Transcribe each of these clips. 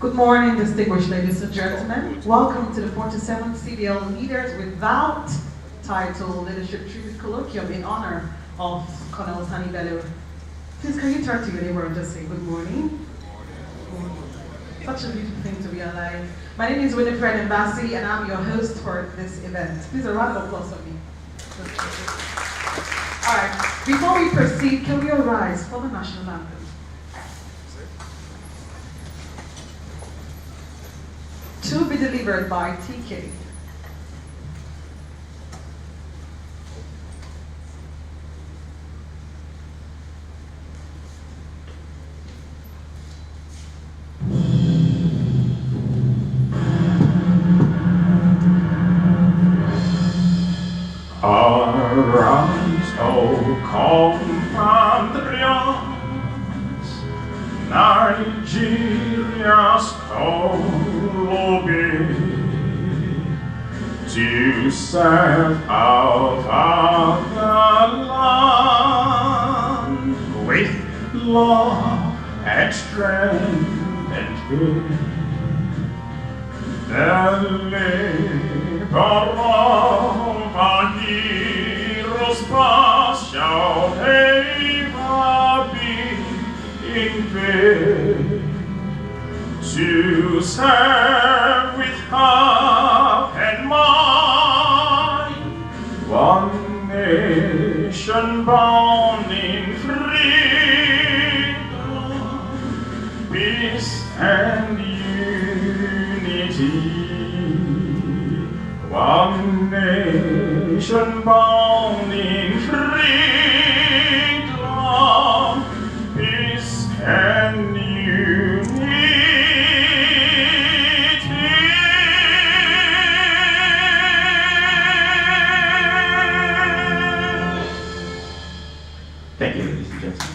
Good morning, distinguished ladies and gentlemen. Welcome to the 47th Cvl Leaders Without Title Leadership Tribute Colloquium in honor of Colonel Sani Bello. Please, can you turn to your neighbor and just say good morning? Such a beautiful thing to be alive. My name is Winifred Mbasi, and I'm your host for this event. Please, a round of applause for me. All right, before we proceed, can we all rise for the national anthem? To be delivered by TK. Arise, O compatriots, Nigeria's call be to serve out the land with love and strength and faith. The labor of our heroes past shall never be in vain. To serve with heart and mind, one nation born in freedom, peace and unity. One nation born in freedom, peace and unity. Thank you, ladies and gentlemen.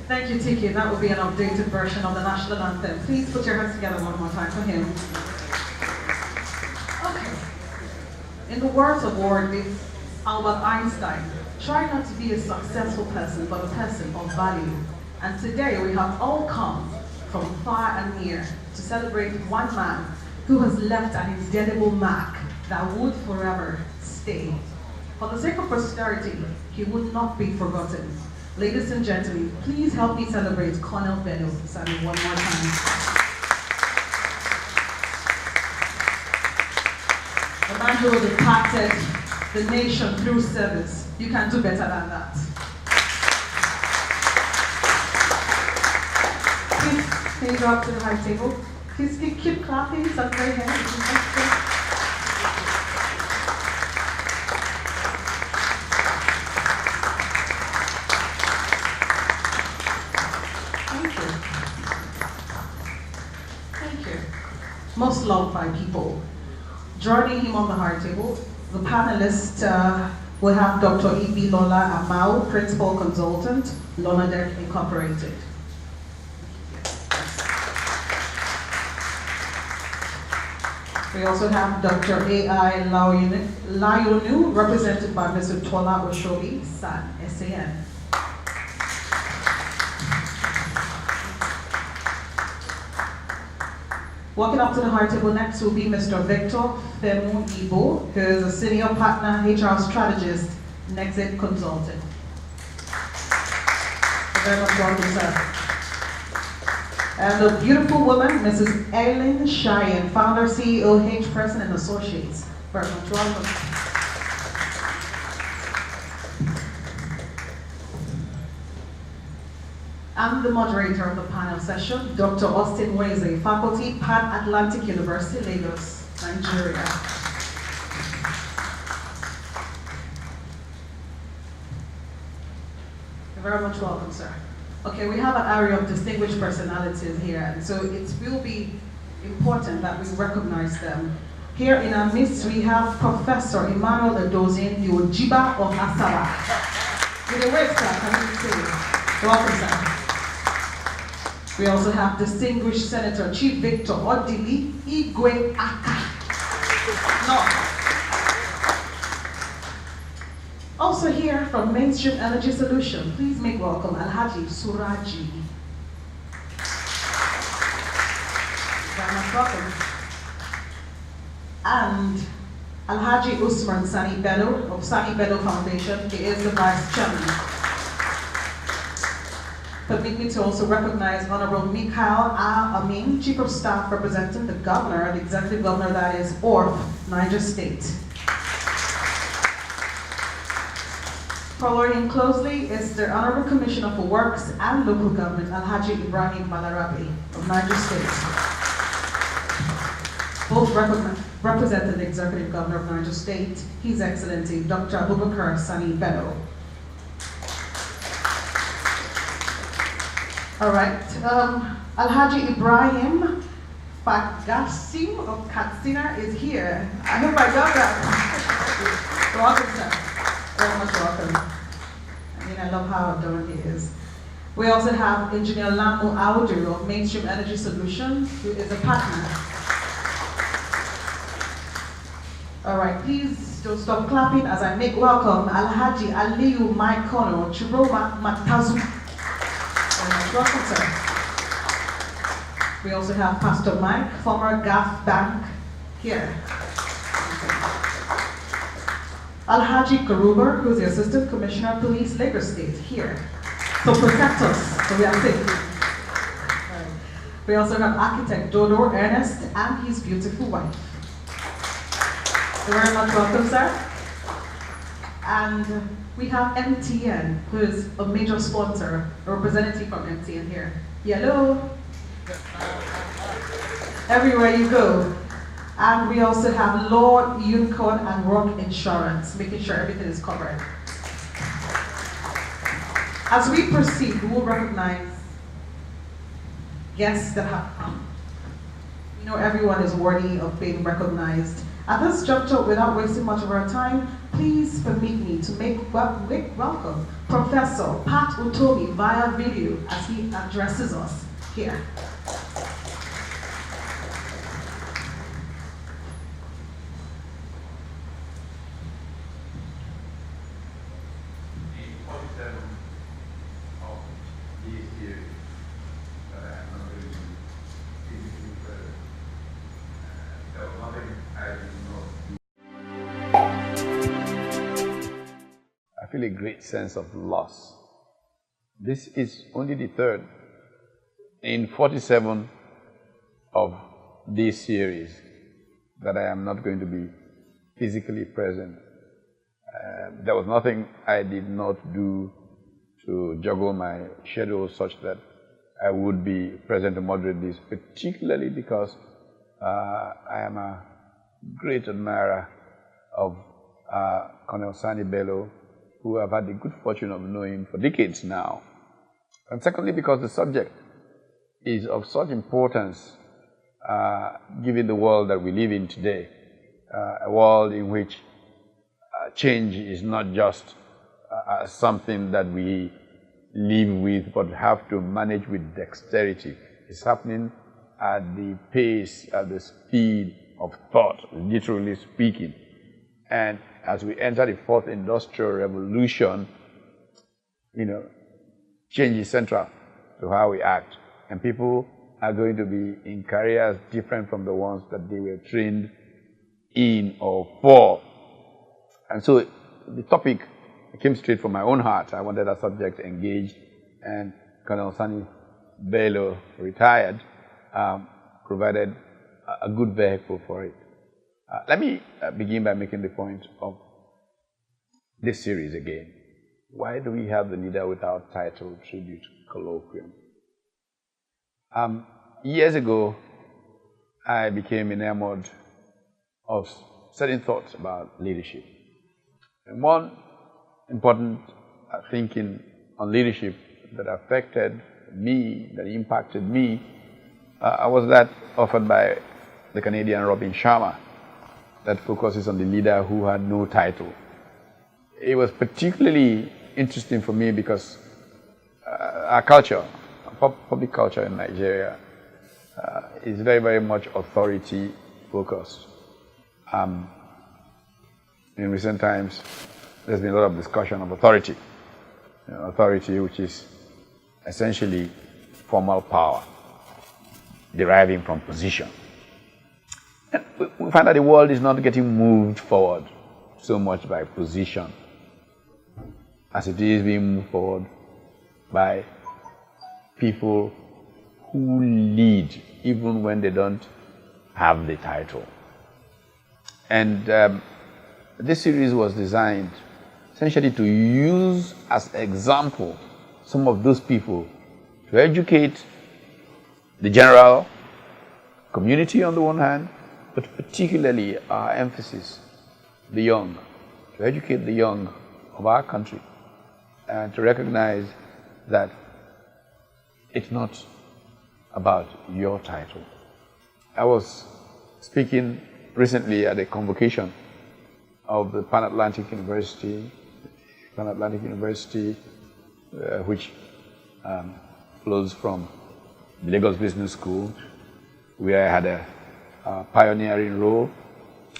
Thank you, Tiki. That will be an updated version of the national anthem. Please put your hands together one more time for him. Okay. In the words of Albert Einstein, try not to be a successful person, but a person of value. And today we have all come from far and near to celebrate one man who has left an indelible mark that would forever stay. For the sake of posterity, he would not be forgotten. Ladies and gentlemen, please help me celebrate Colonel Bello Sani one more time. A man who has impacted the nation through service. You can do better than that. Please, can you go up to the high table? Please keep clapping, it's very heavy. Most loved by people. Joining him on the high table, the panelists will have Dr. E.B. Lola Amau, Principal Consultant, Lonadec Incorporated. We also have Dr. A.I. Layonu, represented by Mr. Tola Oshobi, SAN, SAN. Walking up to the high table next will be Mr. Victor Femu Ibo, who is a Senior Partner HR Strategist, Nexit Consulting. Very much welcome, sir. And a beautiful woman, Mrs. Eileen Cheyenne, Founder, CEO, H. Preston and Associates. Very much welcome. I'm the moderator of the panel session, Dr. Austin Weze, Faculty, Pan Atlantic University, Lagos, Nigeria. You're very much welcome, sir. Okay, we have an area of distinguished personalities here, and so it will be important that we recognize them. Here in our midst, we have Professor Emmanuel Edozien, the Ojiba of Asaba. With a wave clap, can you say it? Welcome, sir. We also have distinguished Senator Chief Victor Odili Igwe Aka. No. Also here from Mainstream Energy Solution, please make welcome Alhaji Suraji. Very much welcome. And Alhaji Usman Sani Bello of Sani Bello Foundation. He is the Vice Chairman. Permit me to also recognize Honorable Mikhail Amin, Chief of Staff representing the Governor, the Executive Governor, that is ORF, Niger State. Following closely is the Honorable Commissioner for Works and Local Government, Alhaji Ibrahim Balarabi of Niger State. Both representing the Executive Governor of Niger State, His Excellency Dr. Abubakar Sani Bello. All right, Alhaji Ibrahim Fagasim of Katsina is here. I hope I got that. Welcome, sir. Very much welcome. I mean, I love how adorned he is. We also have Engineer Lamu Audu of Mainstream Energy Solutions, who is a partner. All right, please don't stop clapping as I make welcome Alhaji Aliyu Maikono Chiroma Matazu. Welcome, sir. We also have Pastor Mike, former GAF Bank, here. Alhaji Karuber, who's the Assistant Commissioner of Police, Lagos State, here. So protect us, so we are safe. Right. We also have Architect Dodo Ernest and his beautiful wife. You're very much welcome, sir. And we have MTN, who is a major sponsor, a representative from MTN here. Hello. Everywhere you go. And we also have Lord Unicorn and Rock Insurance, making sure everything is covered. As we proceed, we will recognize guests that have come. We know everyone is worthy of being recognized. At this juncture, without wasting much of our time, please permit me to make welcome Professor Pat Utomi via video as he addresses us here. I feel a great sense of loss. This is only the third in 47 of this series that I am not going to be physically present. There was nothing I did not do to juggle my schedule such that I would be present to moderate this, particularly because I am a great admirer of Colonel Sani Bello, who I've had the good fortune of knowing for decades now. And secondly, because the subject is of such importance given the world that we live in today, a world in which change is not just something that we live with but have to manage with dexterity. It's happening at the pace, at the speed of thought, literally speaking. And as we enter the fourth industrial revolution, change is central to how we act. And people are going to be in careers different from the ones that they were trained in or for. And so the topic came straight from my own heart. I wanted a subject engaged, and Colonel Sani Bello, retired, provided a good vehicle for it. Let me begin by making the point of this series again. Why do we have the Leader Without Title Tribute Colloquium? Years ago, I became enamored of certain thoughts about leadership. And one important thinking on leadership that affected me, that impacted me, was that offered by the Canadian Robin Sharma, that focuses on the leader who had no title. It was particularly interesting for me because our culture, public culture in Nigeria, is very, very much authority focused. In recent times, there's been a lot of discussion of authority. Authority, which is essentially formal power deriving from position. And we find that the world is not getting moved forward so much by position as it is being moved forward by people who lead even when they don't have the title. And this series was designed essentially to use as example some of those people to educate the general community on the one hand, but particularly our emphasis, the young, to educate the young of our country and to recognize that it's not about your title. I was speaking recently at a convocation of the Pan-Atlantic University, which flows from the Lagos Business School, where I had a pioneering role.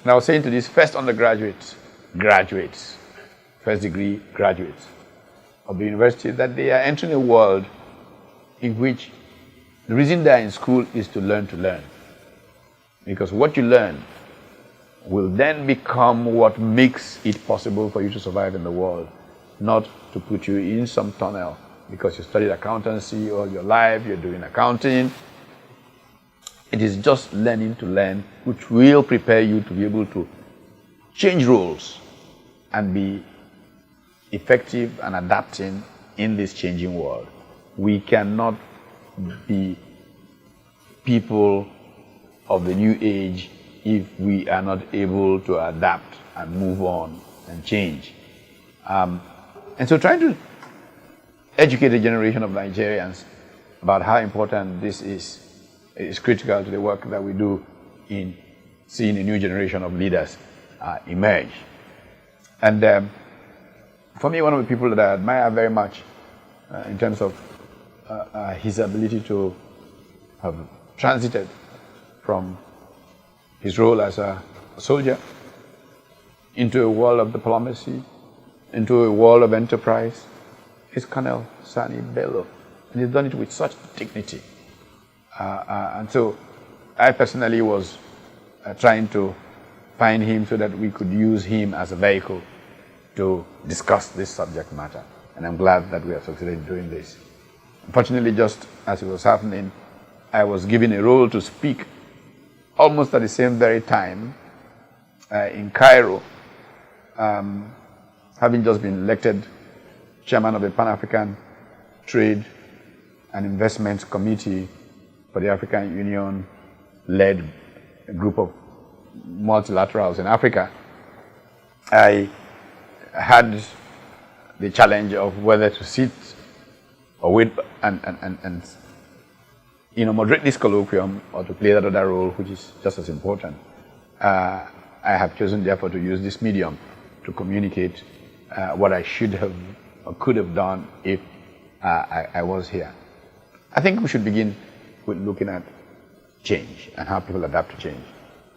And I was saying to these first undergraduates, first degree graduates of the university, that they are entering a world in which the reason they are in school is to learn. Because what you learn will then become what makes it possible for you to survive in the world, not to put you in some tunnel because you studied accountancy all your life, you're doing accounting. It is just learning to learn, which will prepare you to be able to change roles and be effective and adapting in this changing world. We cannot be people of the new age if we are not able to adapt and move on and change. And so trying to educate a generation of Nigerians about how important this is critical to the work that we do in seeing a new generation of leaders emerge. And for me, one of the people that I admire very much in terms of his ability to have transited from his role as a soldier into a world of diplomacy, into a world of enterprise, is Colonel Sani Bello. And he's done it with such dignity. And so I personally was trying to find him so that we could use him as a vehicle to discuss this subject matter. And I'm glad that we have succeeded in doing this. Unfortunately, just as it was happening, I was given a role to speak almost at the same very time in Cairo, having just been elected chairman of the Pan-African Trade and Investment Committee for the African Union-led group of multilaterals in Africa. I had the challenge of whether to sit or wait and moderate this colloquium or to play that other role, which is just as important. I have chosen, therefore, to use this medium to communicate what I should have or could have done if I was here. I think we should begin with looking at change and how people adapt to change.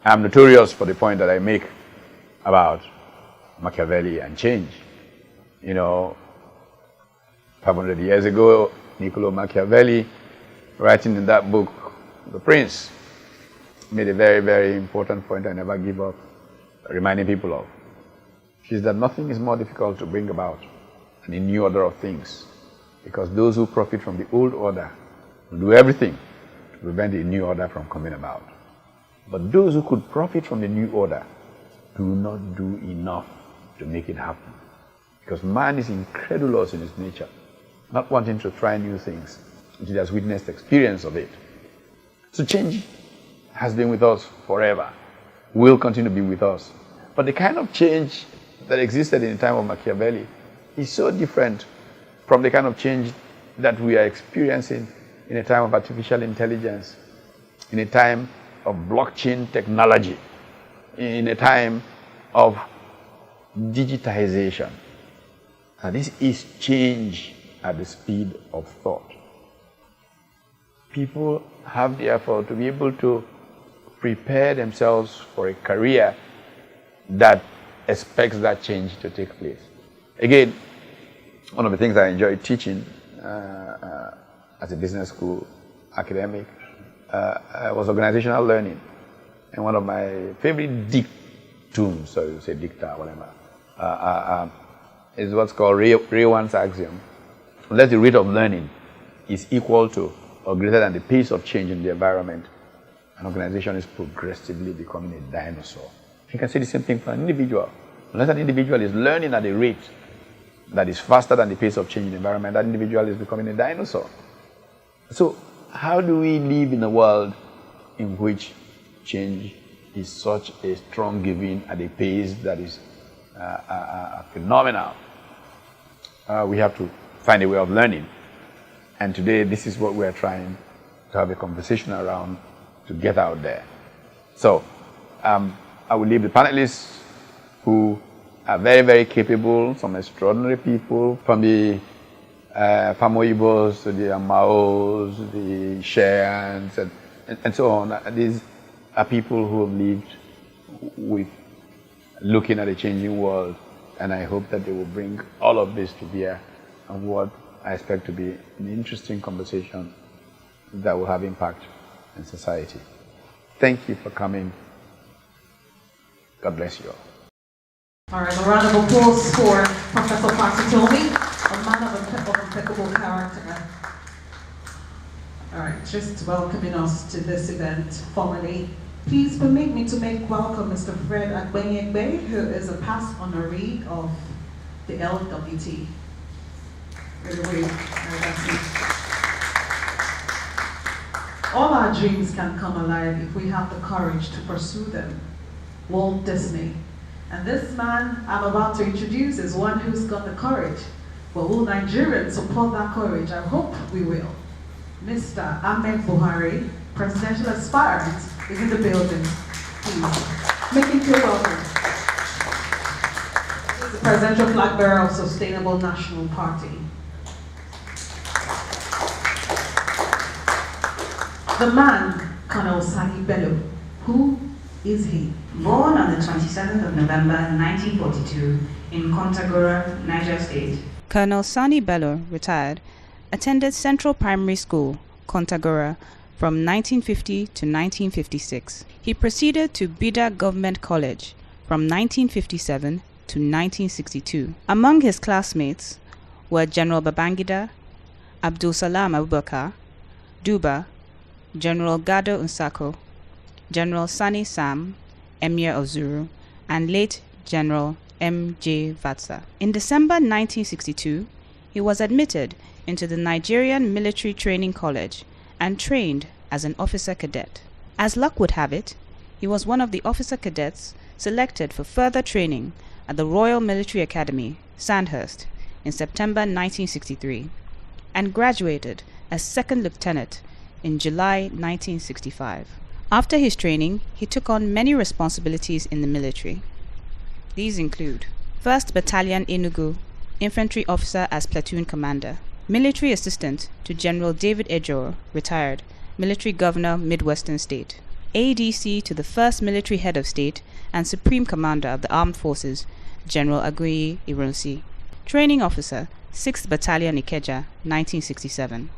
I'm notorious for the point that I make about Machiavelli and change. 500 years ago, Niccolo Machiavelli, writing in that book, The Prince, made a very, very important point I never give up reminding people of. Which is that nothing is more difficult to bring about than a new order of things. Because those who profit from the old order will do everything to prevent the new order from coming about. But those who could profit from the new order do not do enough to make it happen. Because man is incredulous in his nature, not wanting to try new things until he has witnessed experience of it. So change has been with us forever, will continue to be with us. But the kind of change that existed in the time of Machiavelli is so different from the kind of change that we are experiencing in a time of artificial intelligence, in a time of blockchain technology, in a time of digitization. And this is change at the speed of thought. People have therefore to be able to prepare themselves for a career that expects that change to take place. Again, one of the things I enjoyed teaching as a business school academic was organizational learning. And one of my favorite dictums, so you say dicta, whatever, is what's called Ray One's axiom. Unless the rate of learning is equal to or greater than the pace of change in the environment, an organization is progressively becoming a dinosaur. You can say the same thing for an individual. Unless an individual is learning at a rate that is faster than the pace of change in the environment, that individual is becoming a dinosaur. So how do we live in a world in which change is such a strong giving at a pace that is phenomenal? We have to find a way of learning. And today, this is what we are trying to have a conversation around to get out there. So, I will leave the panelists who are very, very capable, some extraordinary people, from the Famoibos to the Amaos, the Sheans, and so on. These are people who have lived with looking at a changing world, and I hope that they will bring all of this to bear on what I expect to be an interesting conversation that will have impact in society. Thank you for coming. God bless you all. All right, a round of applause for Professor Fasitomi, a man of impeccable character. All right, just welcoming us to this event formally. Please permit me to make welcome Mr. Fred Agbenyegbe, who is a past honoree of the LWT. All our dreams can come alive if we have the courage to pursue them. Walt Disney. And this man I'm about to introduce is one who's got the courage. But will Nigerians support that courage? I hope we will. Mr. Ahmed Buhari, presidential aspirant, is in the building. Please, make him feel welcome. He's the presidential flag bearer of Sustainable National Party. The man, Colonel Sani Bello. Who is he? Born on the 27th of November 1942 in Kontagora, Niger State. Colonel Sani Bello, retired, attended Central Primary School, Kontagora, from 1950 to 1956. He proceeded to Bida Government College from 1957 to 1962. Among his classmates were General Babangida, Abdul Salam Abubakar, Duba, General Gado Nsako, General Sani Sam, Emir of Zuru, and late General M.J. Vatsa. In December 1962, he was admitted into the Nigerian Military Training College and trained as an officer cadet. As luck would have it, he was one of the officer cadets selected for further training at the Royal Military Academy, Sandhurst, in September 1963, and graduated as second lieutenant in July 1965. After his training, he took on many responsibilities in the military. These include 1st Battalion Enugu, infantry officer as platoon commander, military assistant to General David Ejor, retired, military governor, Midwestern State, ADC to the first military head of state and supreme commander of the armed forces, General Aguiyi Ironsi, training officer, 6th Battalion Ikeja, 1967,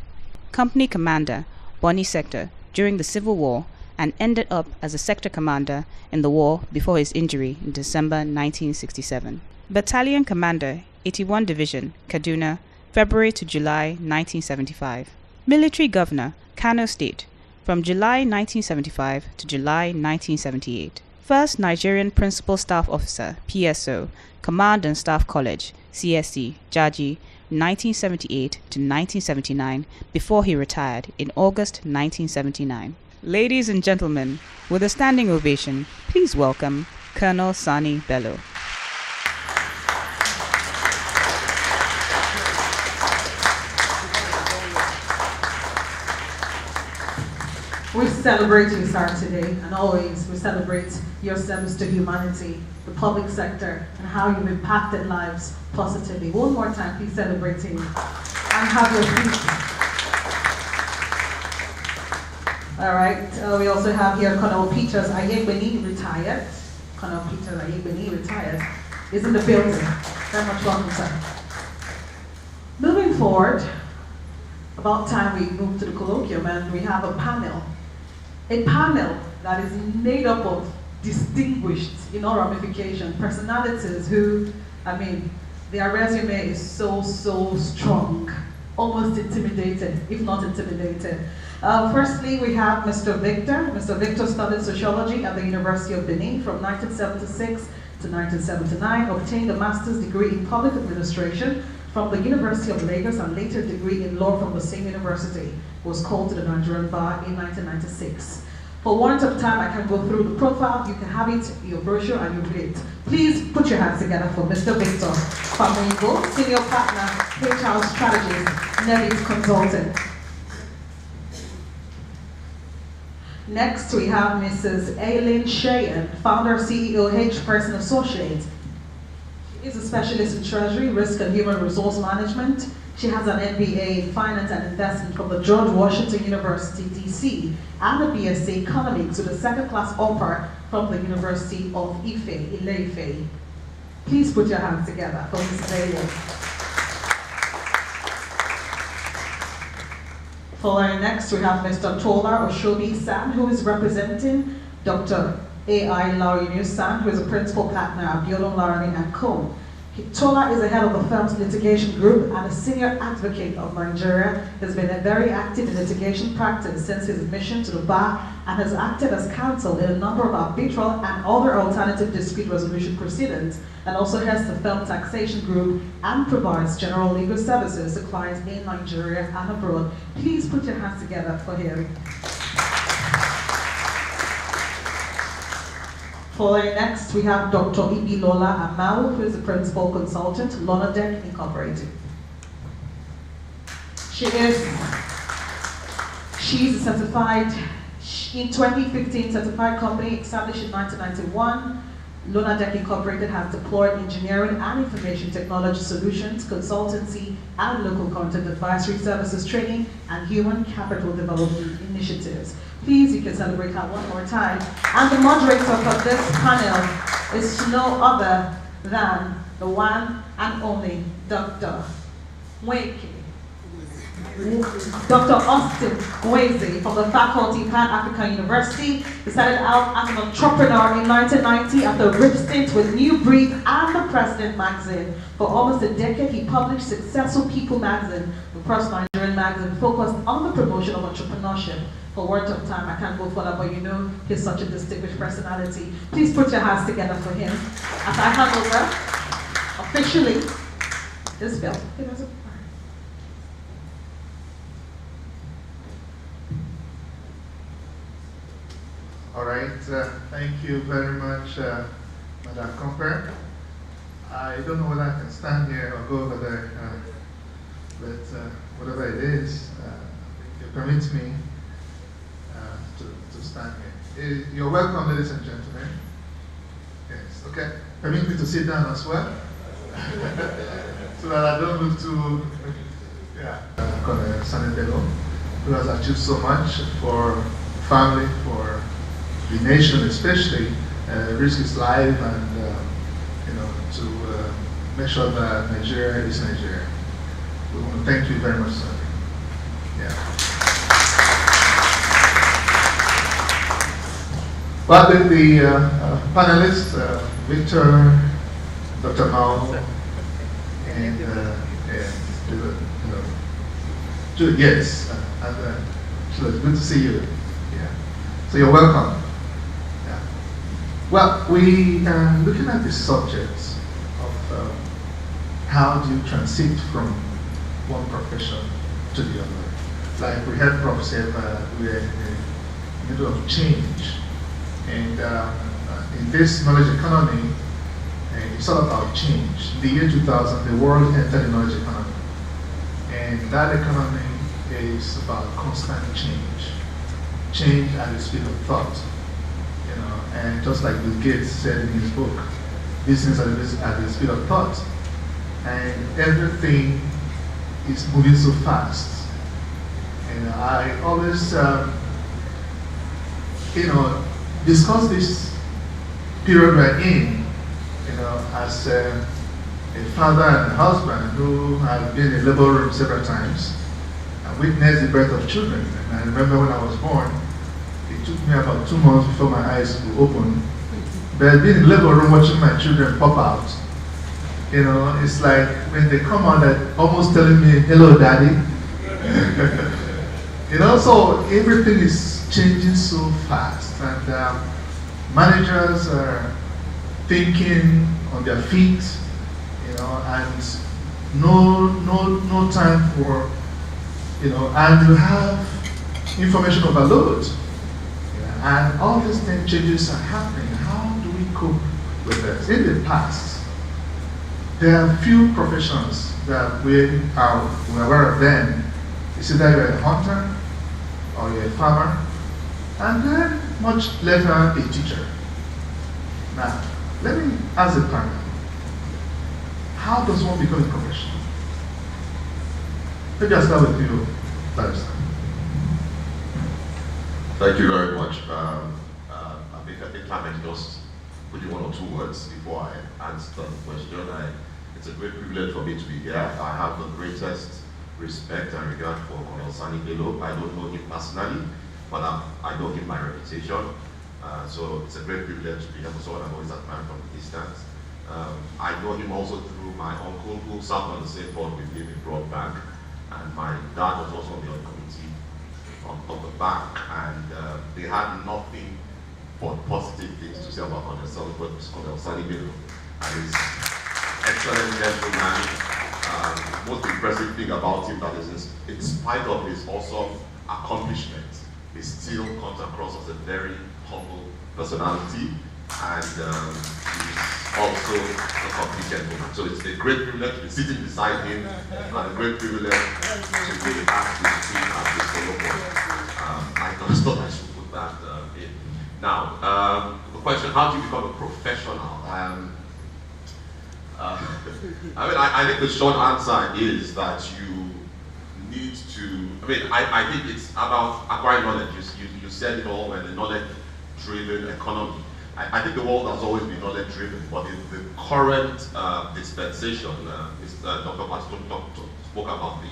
company commander, Bonny Sector, during the Civil War, and ended up as a sector commander in the war before his injury in December 1967. Battalion Commander, 81 Division, Kaduna, February to July 1975. Military Governor, Kano State, from July 1975 to July 1978. First Nigerian Principal Staff Officer, PSO, Command and Staff College, CSC, Jaji, 1978 to 1979, before he retired in August 1979. Ladies and gentlemen, with a standing ovation, please welcome Colonel Sani Bello. We're celebrating SAR today, and always we celebrate your service to humanity, the public sector, and how you've impacted lives positively. One more time, please celebrating and have your feet. All right, we also have here Colonel Peters Ayegbeni, retired. Colonel Peters Ayegbeni, retired, is in the building. Very much welcome, sir. Moving forward, about time we move to the colloquium, and we have a panel. A panel that is made up of distinguished, in all ramifications, personalities who, their resume is so strong, almost intimidated, if not intimidated. Firstly, we have Mr. Victor. Mr. Victor studied sociology at the University of Benin from 1976 to 1979, obtained a master's degree in public administration from the University of Lagos and later a degree in law from the same university. Was called to the Nigerian bar in 1996. For want of time, I can go through the profile. You can have it, your brochure, and you read it. Please put your hands together for Mr. Victor Famingo, Senior Partner, HR Strategist, Nevis Consultant. Next, we have Mrs. Aileen Sheehan, Founder, CEO, H Person Associate. She is a specialist in Treasury, Risk and Human Resource Management. She has an MBA in Finance and Investment from the George Washington University, DC, and a BSc Economics with a second-class offer from the University of Ife, Ile-Ife. Please put your hands together for Mrs. Aileen. Following next, we have Mr. Tola Oshobi San, who is representing Dr. A.I. Laurinu San, who is a principal partner at Biodon Laurinu & Co. Tola is the head of the firm's litigation group and a senior advocate of Nigeria. He has been very active in litigation practice since his admission to the bar and has acted as counsel in a number of arbitral and other alternative dispute resolution proceedings, and also heads the firm taxation group and provides general legal services to clients in Nigeria and abroad. Please put your hands together for him. Following next, we have Dr. Ibilola Amau, who is the principal consultant, Lonadec Incorporated. She's a certified, in 2015, certified company established in 1991. Lonadec Incorporated has deployed engineering and information technology solutions, consultancy, and local content advisory services, training, and human capital development initiatives. Please, you can celebrate her one more time. And the moderator for this panel is no other than the one and only Dr. Dr. Austin Weze from the faculty Pan African University. He started out as an entrepreneur in 1990 after a brief stint with New Breed and the President magazine. For almost a decade, he published Successful People magazine, the first Nigerian magazine focused on the promotion of entrepreneurship. For words of time, I can't go further, but you know he's such a distinguished personality. Please put your hands together for him as I hand over officially this bill. All right, thank you very much, Madam Comper. I don't know whether I can stand here or go over there, but whatever it is, if you permit me to stand here. You're welcome, ladies and gentlemen. Yes, okay. Permit me to sit down as well, so that I don't look too, Sani Bello, who has achieved so much for family, for the nation especially, risk his life and to make sure that Nigeria is Nigeria. We want to thank you very much, sir. Yeah. Well, the panelists, Victor, Dr. Mao, and Jude, yes, and good to see you. Yeah. So you're welcome. Yeah. Well, we are looking at the subject of how do you transit from one profession to the other. Like we heard Prof say, we're in the middle of change. And in this knowledge economy, it's all about change. In the year 2000, the world entered the knowledge economy. And that economy is about constant change. Change at the speed of thought. And just like Bill Gates said in his book, business at the speed of thought. And everything is moving so fast. And I always, discuss this period we're in, as a a father and a husband who had been in labor room several times and witnessed the birth of children. And I remember when I was born, it took me about 2 months before my eyes could open. But being in the labor room watching my children pop out, you know, it's like when they come out, they're almost telling me, "Hello, Daddy." You know, so everything is changing so fast, and managers are thinking on their feet, you know, and no time for, you know, and you have information overload, yeah, and all these things changes are happening. How do we cope with this? In the past, there are few professions that we're aware of them. It's either you're a hunter or you're a farmer, and then much later a teacher. Now, let me ask a panel, how does one become a professional? Maybe I'll start with you, Barrister. Thank you very much. I think I might just put in 1 or 2 words before I answer the question. It's a great privilege for me to be here. I have the greatest respect and regard for Colonel Sani Bello. I don't know him personally, but I know him by reputation. So it's a great privilege to be here for someone I've always admired from a distance. I know him also through my uncle who served on the same board with him in Broadbank, and my dad was also on the audit committee on the back, and they had nothing but positive things to say about Colonel Sani Bello and his excellent gentleman. Most impressive thing about him that is, in spite of his awesome accomplishments, he still comes across as a very humble personality, and he's also a complete gentleman. So it's a great privilege to be sitting beside him, and a great privilege to be asked to speak at this solo. I just thought I should put that in. Now, the question: how do you become a professional? I think the short answer is that you need to, I think it's about acquiring knowledge. You said it all, when the knowledge-driven economy. I think the world has always been knowledge-driven, but in the current dispensation, Dr. Patton spoke about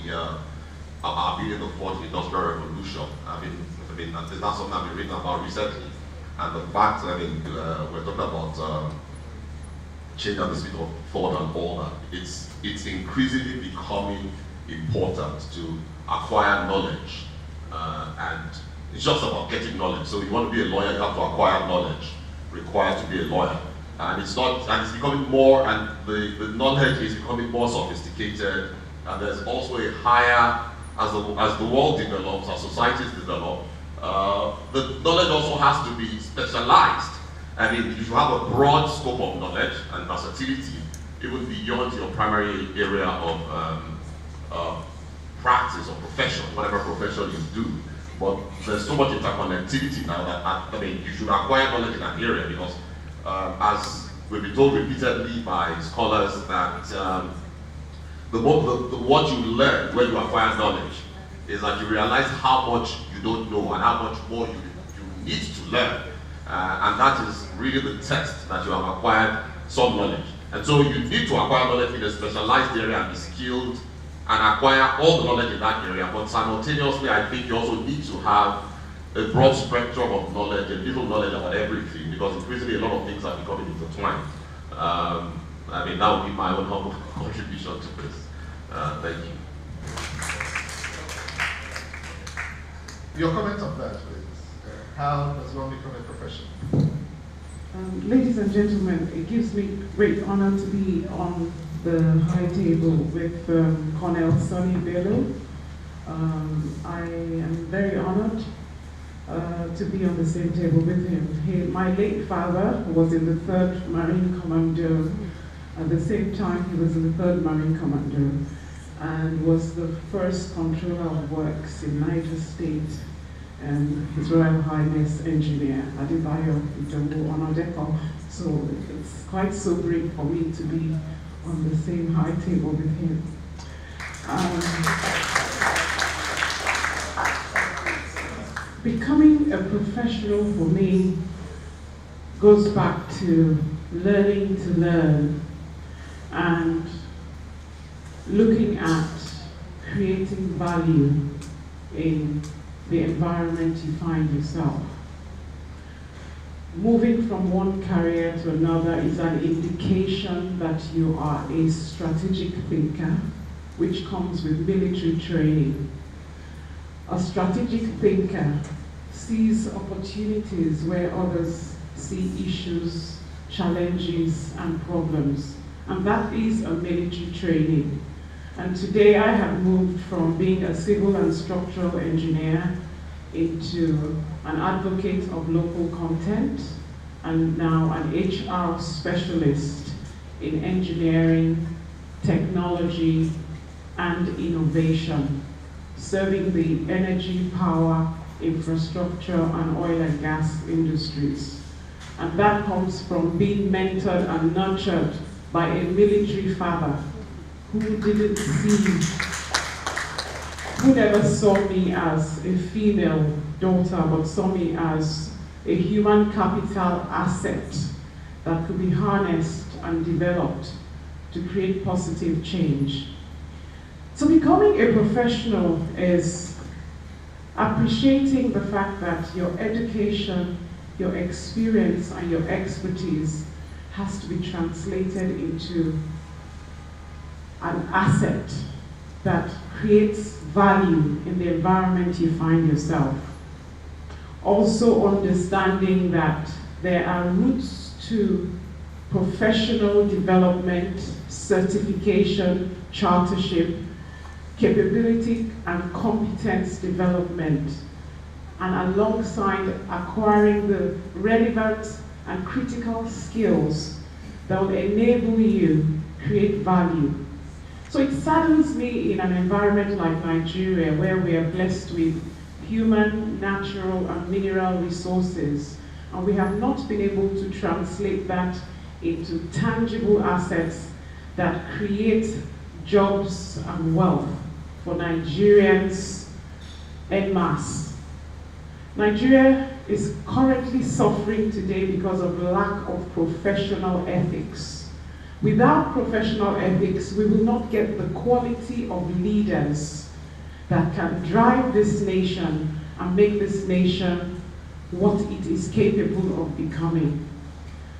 our being in the fourth industrial revolution. That's something I've been reading about recently. And the fact, we're talking about change at the speed of thought and all that. It's increasingly becoming important to acquire knowledge, and it's just about getting knowledge. So you want to be a lawyer, you have to acquire knowledge required to be a lawyer, and it's becoming more, and the knowledge is becoming more sophisticated, and there's also a higher, as the world develops, as societies develop, the knowledge also has to be specialized. You should have a broad scope of knowledge and versatility, even beyond your primary area of practice or profession, whatever profession you do. But there's so much interconnectivity now that you should acquire knowledge in that area, because as we've been told repeatedly by scholars that what you learn when you acquire knowledge is that you realize how much you don't know and how much more you need to learn. And that is really the test that you have acquired some knowledge. And so you need to acquire knowledge in a specialized area and be skilled and acquire all the knowledge in that area. But simultaneously, I think you also need to have a broad spectrum of knowledge, a little knowledge about everything, because increasingly a lot of things are becoming intertwined. That would be my own humble contribution to this. Thank you. Your comment on that, please. How does one become a professional? Ladies and gentlemen, it gives me great honor to be on the high table with Colonel Sani Bello. I am very honored to be on the same table with him. My late father was in the 3rd Marine Commando. At the same time, he was in the 3rd Marine Commando and was the first controller of works in Niger State, and His Royal Highness Engineer Adebayo Idowu Onodeko. So it's quite sobering for me to be on the same high table with him. Becoming a professional for me goes back to learning to learn, and looking at creating value in the environment you find yourself. Moving from one career to another is an indication that you are a strategic thinker, which comes with military training. A strategic thinker sees opportunities where others see issues, challenges, and problems. And that is a military training. And today I have moved from being a civil and structural engineer into an advocate of local content, and now an HR specialist in engineering, technology, and innovation, serving the energy, power, infrastructure, and oil and gas industries. And that comes from being mentored and nurtured by a military father who didn't see, who never saw me as a female daughter, but saw me as a human capital asset that could be harnessed and developed to create positive change. So becoming a professional is appreciating the fact that your education, your experience, and your expertise has to be translated into an asset that creates value in the environment you find yourself. Also understanding that there are routes to professional development, certification, chartership, capability and competence development, and alongside acquiring the relevant and critical skills that will enable you to create value. So it saddens me in an environment like Nigeria, where we are blessed with human, natural, and mineral resources, and we have not been able to translate that into tangible assets that create jobs and wealth for Nigerians en masse. Nigeria is currently suffering today because of lack of professional ethics. Without professional ethics, we will not get the quality of leaders that can drive this nation and make this nation what it is capable of becoming.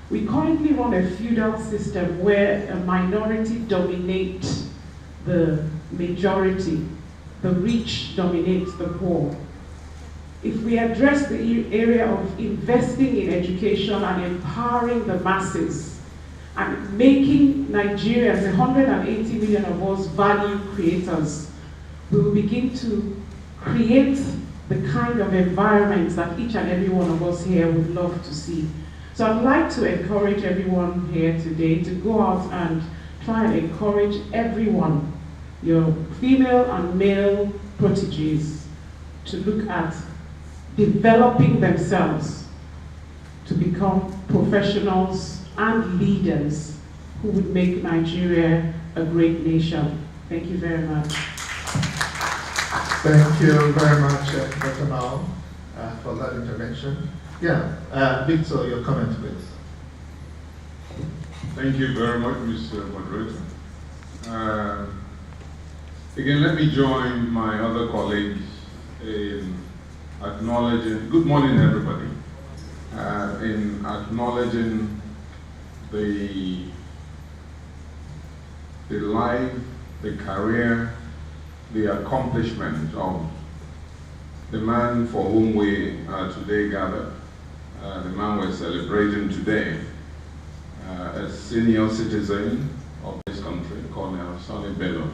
We currently run a feudal system where a minority dominate the majority, the rich dominate the poor. If we address the area of investing in education and empowering the masses, and making Nigerians, 180 million of us, value creators, we will begin to create the kind of environments that each and every one of us here would love to see. So I'd like to encourage everyone here today to go out and try and encourage everyone, your female and male proteges, to look at developing themselves to become professionals and leaders who would make Nigeria a great nation. Thank you very much. Thank you very much, Dr. Mao, for that intervention. Yeah, Victor, your comment, please. Thank you very much, Mr. Moderator. Again, let me join my other colleagues in acknowledging, good morning everybody, in acknowledging the life, the career, the accomplishment of the man for whom we are today gathered, the man we're celebrating today, a senior citizen of this country, Colonel Sani Bello.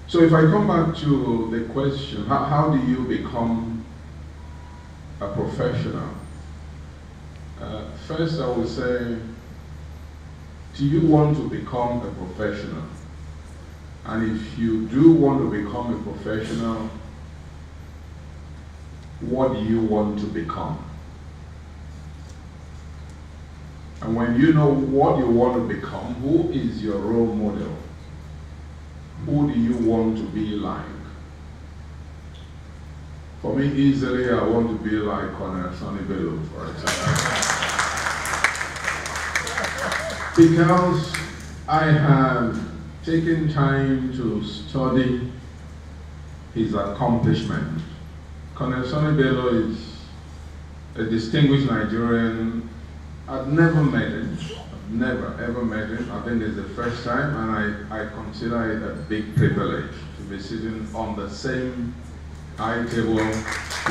So if I come back to the question, how do you become a professional? First I will say, do you want to become a professional? And if you do want to become a professional, what do you want to become? And when you know what you want to become, who is your role model? Who do you want to be like? For me, easily, I want to be like Colonel Sani Bello, for example. because I have taken time to study his accomplishment. Colonel Sani Bello is a distinguished Nigerian. I've never met him. I've never ever met him. I think it's the first time, and I consider it a big privilege to be sitting on the same high table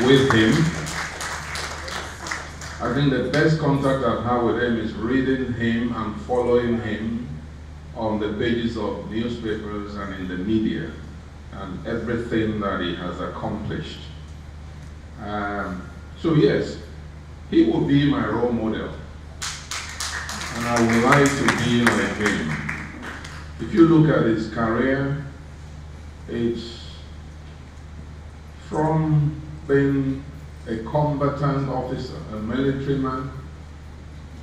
with him. I think the best contact I've had with him is reading him and following him on the pages of newspapers and in the media, and everything that he has accomplished. So yes, he will be my role model, and I would like to be like him. If you look at his career, it's from being a combatant officer, a military man,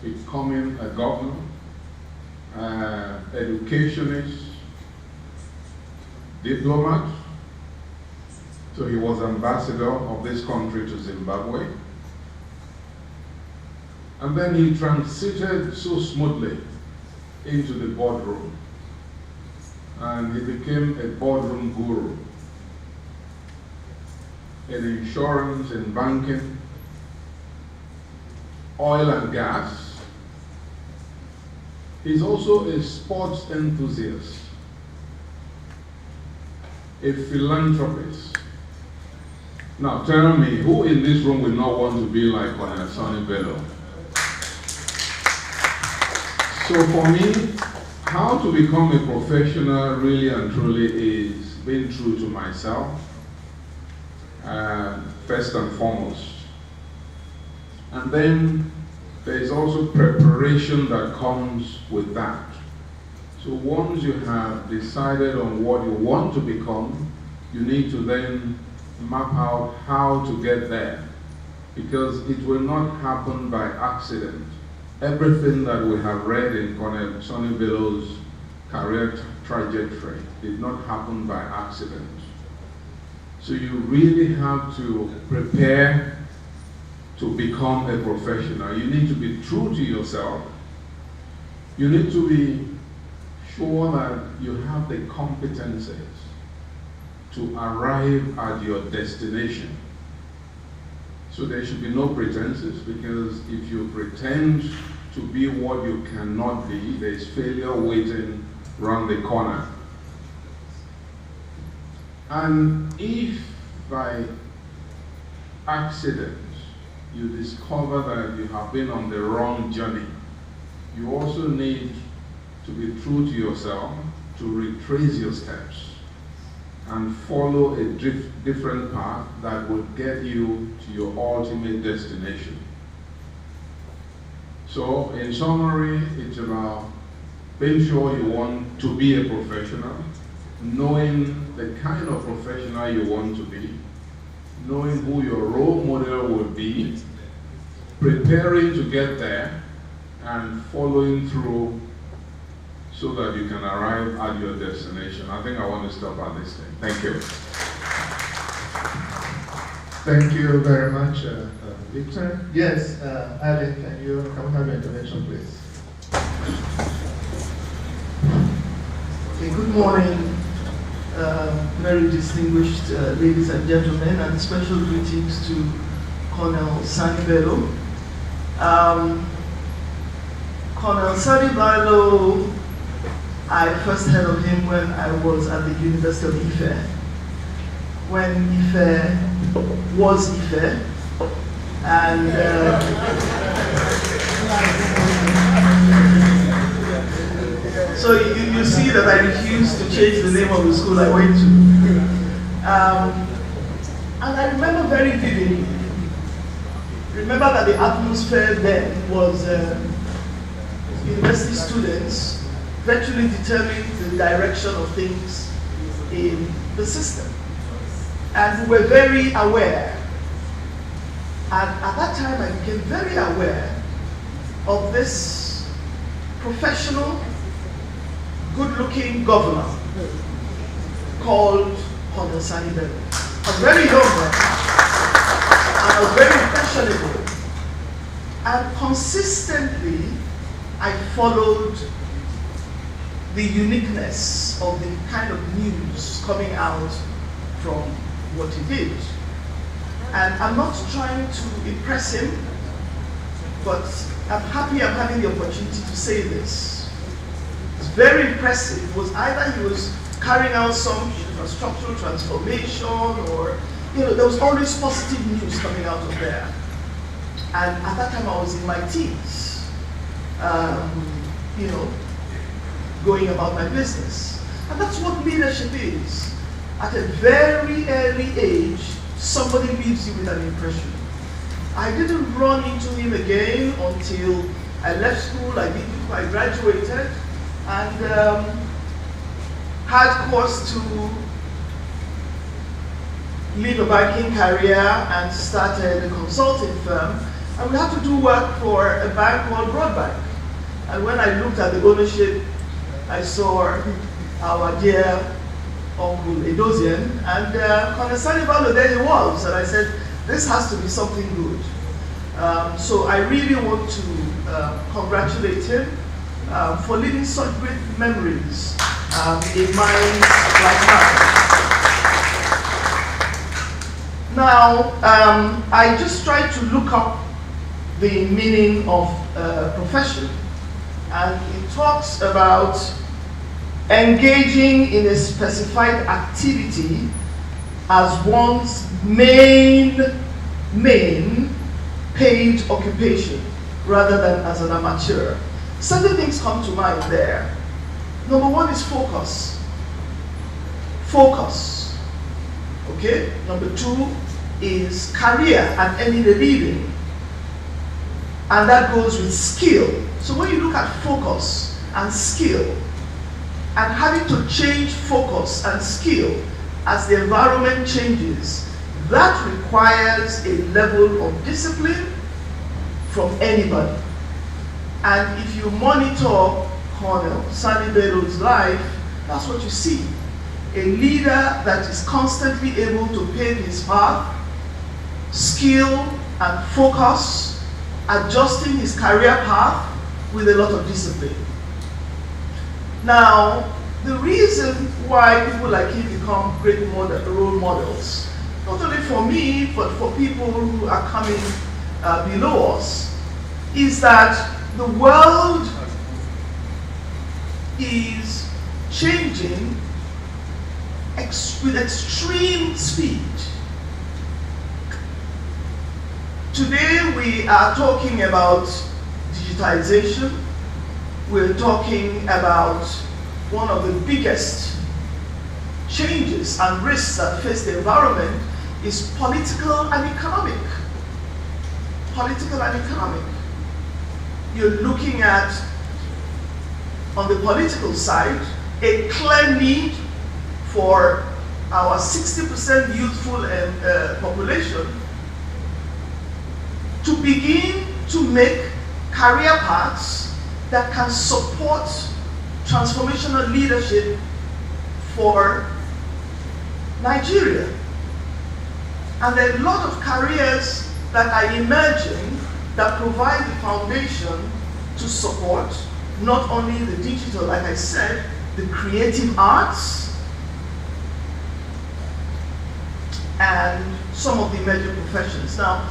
becoming a governor, educationist, diplomat. So he was ambassador of this country to Zimbabwe. And then he transited so smoothly into the boardroom. And he became a boardroom guru in insurance, in banking, oil and gas. He's also a sports enthusiast, a philanthropist. Now tell me, who in this room will not want to be like Colonel Sani Bello? So for me, how to become a professional really and truly is being true to myself, first and foremost. And then there is also preparation that comes with that. So once you have decided on what you want to become, you need to then map out how to get there, because it will not happen by accident. Everything that we have read in Colonel Sani Bello's career trajectory did not happen by accident. So you really have to prepare to become a professional. You need to be true to yourself. You need to be sure that you have the competences to arrive at your destination. So there should be no pretenses, because if you pretend to be what you cannot be, there is failure waiting around the corner. And if by accident you discover that you have been on the wrong journey, you also need to be true to yourself, to retrace your steps and follow a different path that will get you to your ultimate destination. So in summary, it's about being sure you want to be a professional, knowing the kind of professional you want to be, knowing who your role model will be, preparing to get there, and following through so that you can arrive at your destination. I think I want to stop at this thing. Thank you. Thank you very much, Victor. Yes, Ali, can we have your intervention, please? Okay, good morning, very distinguished ladies and gentlemen, and special greetings to Colonel Sani Bello. Colonel Sani Bello, I first heard of him when I was at the University of Ife, when Ife was Ife, and so you see that I refused to change the name of the school I went to. And I remember very vividly, remember that the atmosphere then was university students virtually determined the direction of things in the system. And we were very aware, and at that time I became very aware of this professional, good-looking governor called Colonel Sani Bello. I was very young then, and I was very impressionable. And consistently, I followed the uniqueness of the kind of news coming out from what he did. And I'm not trying to impress him, but I'm happy I'm having the opportunity to say this. It's very impressive. It was either he was carrying out some structural transformation, or there was always positive news coming out of there. And at that time I was in my teens, going about my business. And that's what leadership is. At a very early age, somebody leaves you with an impression. I didn't run into him again until I left school. I graduated and had course to leave a banking career and started a consulting firm. And we had to do work for a bank called Broadbank. And when I looked at the ownership, I saw our dear Uncle Edosian, and Sani Bello, there he was. And I said, this has to be something good. So I really want to congratulate him for leaving such great memories in minds like mine. Now, I just tried to look up the meaning of profession, and it talks about engaging in a specified activity as one's main paid occupation rather than as an amateur. Certain things come to mind there. Number one is focus. Focus. Okay? Number two is career and earning a living. And that goes with skill. So when you look at focus and skill, and having to change focus and skill as the environment changes, that requires a level of discipline from anybody. And if you monitor Colonel Sani Bello's life, that's what you see. A leader that is constantly able to pave his path, skill and focus, adjusting his career path with a lot of discipline. Now, the reason why people like him become great role models, not only for me, but for people who are coming below us, is that the world is changing with extreme speed. Today we are talking about digitization. We're talking about one of the biggest changes and risks that face the environment is political and economic. Political and economic. You're looking at, on the political side, a clear need for our 60% youthful population to begin to make career paths that can support transformational leadership for Nigeria. And there are a lot of careers that are emerging that provide the foundation to support not only the digital, like I said, the creative arts, and some of the emerging professions. Now,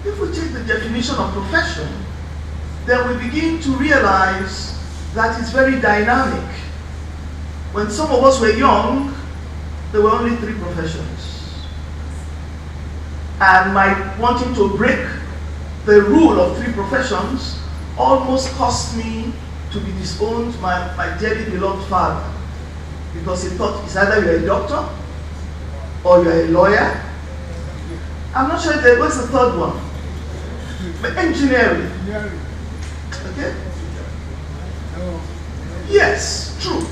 if we take the definition of profession, then we begin to realize that it's very dynamic. When some of us were young, there were only 3 professions. And my wanting to break the rule of 3 professions almost cost me to be disowned by my dearly beloved father, because he thought it's either you're a doctor or you're a lawyer. I'm not sure what's the third one. But engineering. Okay? Yes, true.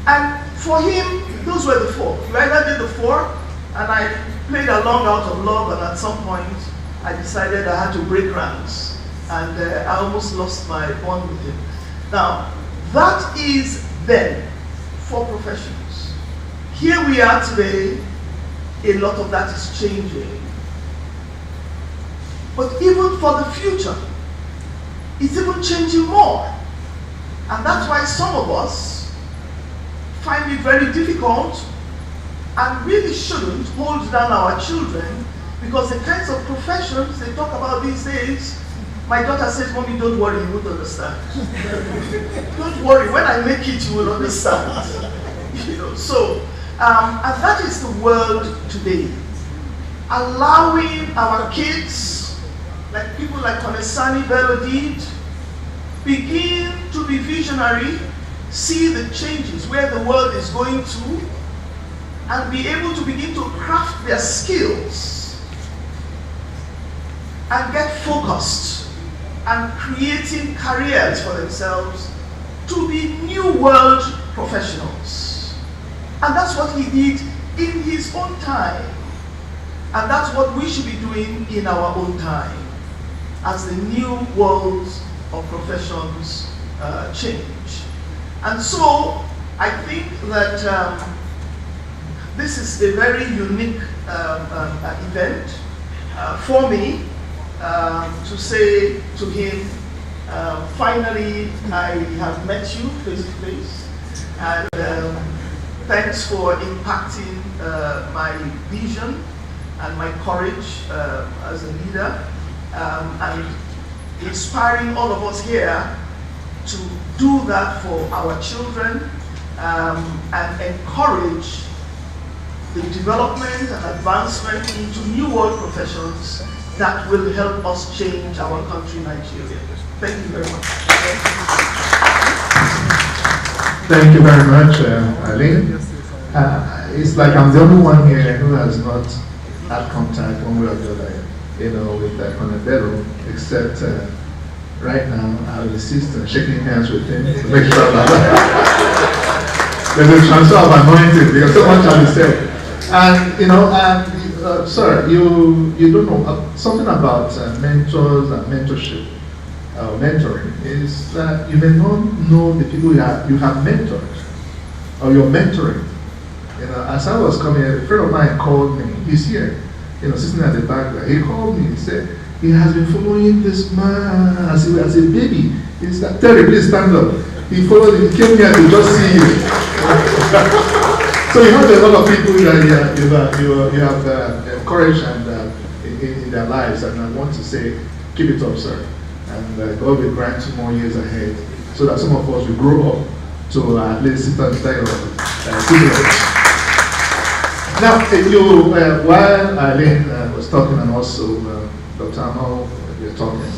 And for him, those were the 4. You either did the 4, and I played along out of love, and at some point, I decided I had to break ranks. And I almost lost my bond with him. Now, that is then 4 professions. Here we are today, a lot of that is changing. But even for the future, it's even changing more. And that's why some of us find it very difficult and really shouldn't hold down our children, because the kinds of professions they talk about these days, my daughter says, "Mommy, don't worry, you won't understand." Don't worry, when I make it, you will understand. So, and that is the world today. Allowing our kids, like people like Sani Bello did, begin to be visionary, see the changes where the world is going to, and be able to begin to craft their skills and get focused and creating careers for themselves to be new world professionals. And that's what he did in his own time. And that's what we should be doing in our own time as the new worlds of professions change. And so I think that this is a very unique event for me to say to him, finally I have met you face to face, and thanks for impacting my vision and my courage as a leader, and inspiring all of us here to do that for our children, and encourage the development and advancement into new world professions that will help us change our country, Nigeria. Thank you very much. Thank you very much, Eileen. It's like I'm the only one here who has not had contact one way or the other, with Sani Bello, except right now I insist on shaking hands with him to make sure that there's a transfer of anointing, because so much has been said. And sir, you don't know something about mentors and mentorship. Mentoring is that you may not know the people you have mentored, or you're mentoring. As I was coming here, a friend of mine called me. He's here, sitting at the back there. He called me. He said he has been following this man as a baby. He's like, "Terry, please stand up." He followed him. He came here to just see you. So you have a lot of people that you have encouraged and in their lives, and I want to say, keep it up, sir. And God will grant 2 more years ahead, so that some of us will grow up to at least sit and stay Now, while Eileen was talking, and also Dr. Amo were talking,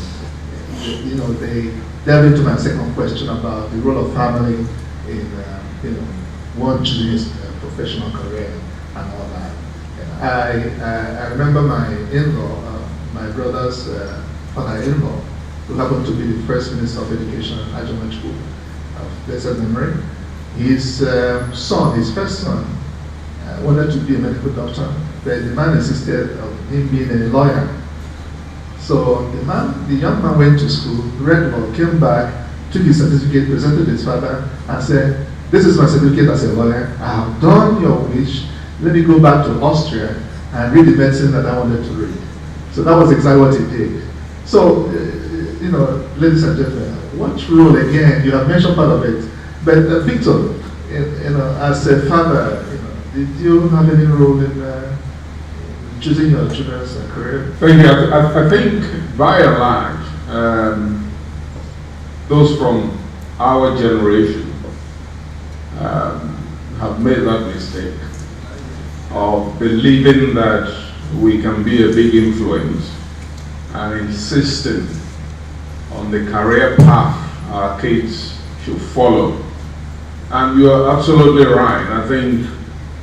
they delved into my second question about the role of family in, one choosing his professional career and all that. I remember my in-law, my brother's father-in-law, who happened to be the first Minister of Education at Ajamachukwu of blessed memory. His son, his first son, wanted to be a medical doctor, but the man insisted on him being a lawyer. So the young man went to school, read law, came back, took his certificate, presented his father, and said, "This is my certificate as a lawyer. I have done your wish. Let me go back to Austria and read the medicine that I wanted to read." So that was exactly what he did. So, ladies and gentlemen, what role, again, you have mentioned part of it, but Victor, as a father, did you have any role in choosing your children's career? Thank you. I think, by and large, those from our generation have made that mistake of believing that we can be a big influence and insisting on the career path our kids should follow. And you are absolutely right. I think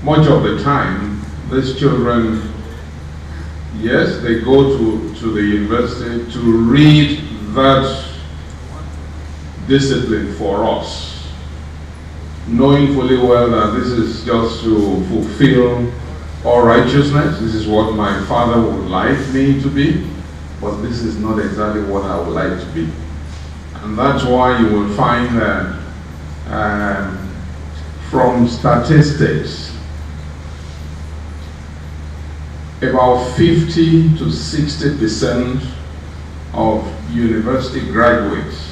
much of the time, these children, yes, they go to the university to read that discipline for us, knowing fully well that this is just to fulfill all righteousness. This is what my father would like me to be, but this is not exactly what I would like to be. And that's why you will find that from statistics, about 50 to 60% of university graduates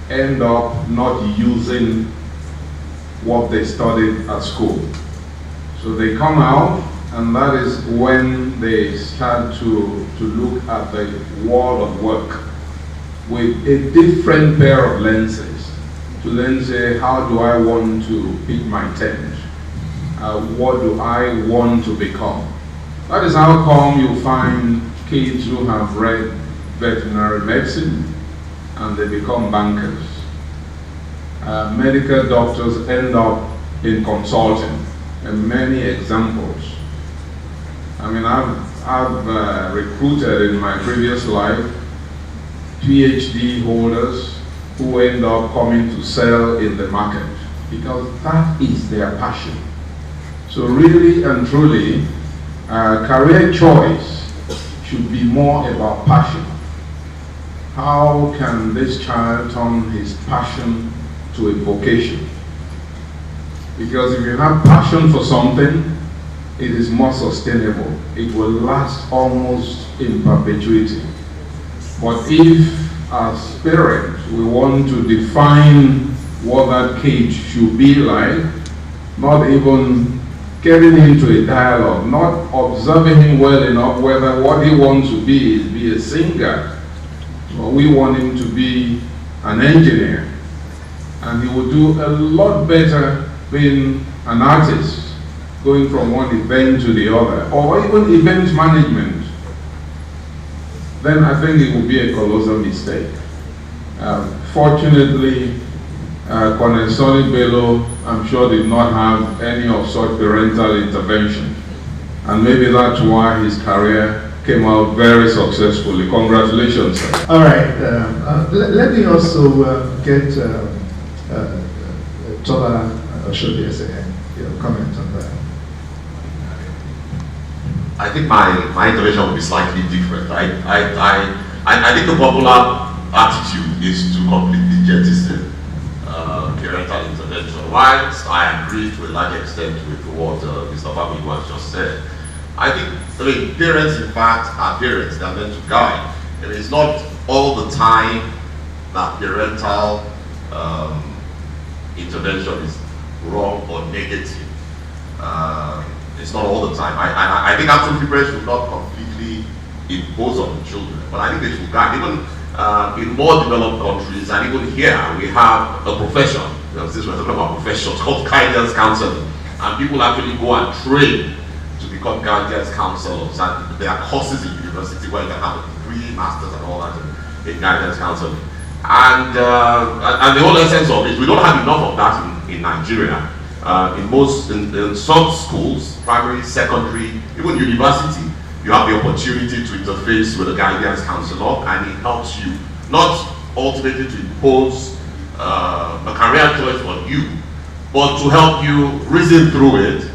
end up not using what they studied at school. So they come out, and that is when they start to look at the world of work with a different pair of lenses, to then say, how do I want to pick my tent? What do I want to become? That is how come you find kids who have read veterinary medicine and they become bankers. Medical doctors end up in consulting, and many examples. I mean, I've recruited in my previous life PhD holders who end up coming to sell in the market because that is their passion. So really and truly, career choice should be more about passion. How can this child turn his passion to a vocation? Because if you have passion for something, it is more sustainable. It will last almost in perpetuity. But if as parents we want to define what that cage should be like, not even getting into a dialogue, not observing him well enough whether what he wants to be is be a singer, or we want him to be an engineer, and he will do a lot better being an artist, going from one event to the other, or even event management, then I think it would be a colossal mistake. Fortunately, Colonel Sani Bello, I'm sure, did not have any of such parental intervention, and maybe that's why his career came out very successfully. Congratulations, sir. All right. Let me also get Tola Oshodi SAN, comment on that. I think my intervention will be slightly different. I think the popular attitude is to completely jettison parental intervention. Whilst I agree to a large extent with what Mr. Fabio has just said, I think parents, in fact, are parents. They are meant to guide. And it's not all the time that parental intervention is wrong or negative. It's not all the time. I think absolutely parents should not completely impose on the children, but I think they should guide. Even in more developed countries, and even here, we have a profession. Since we're talking about professions, called guidance counseling, and people actually go and train to become guidance counselors. And there are courses in university where you can have a degree, masters, and all that in guidance counseling. And the whole essence of it, we don't have enough of that in Nigeria. In some schools, primary, secondary, even university, you have the opportunity to interface with a guidance counselor, and it helps you not ultimately to impose a career choice on you, but to help you reason through it,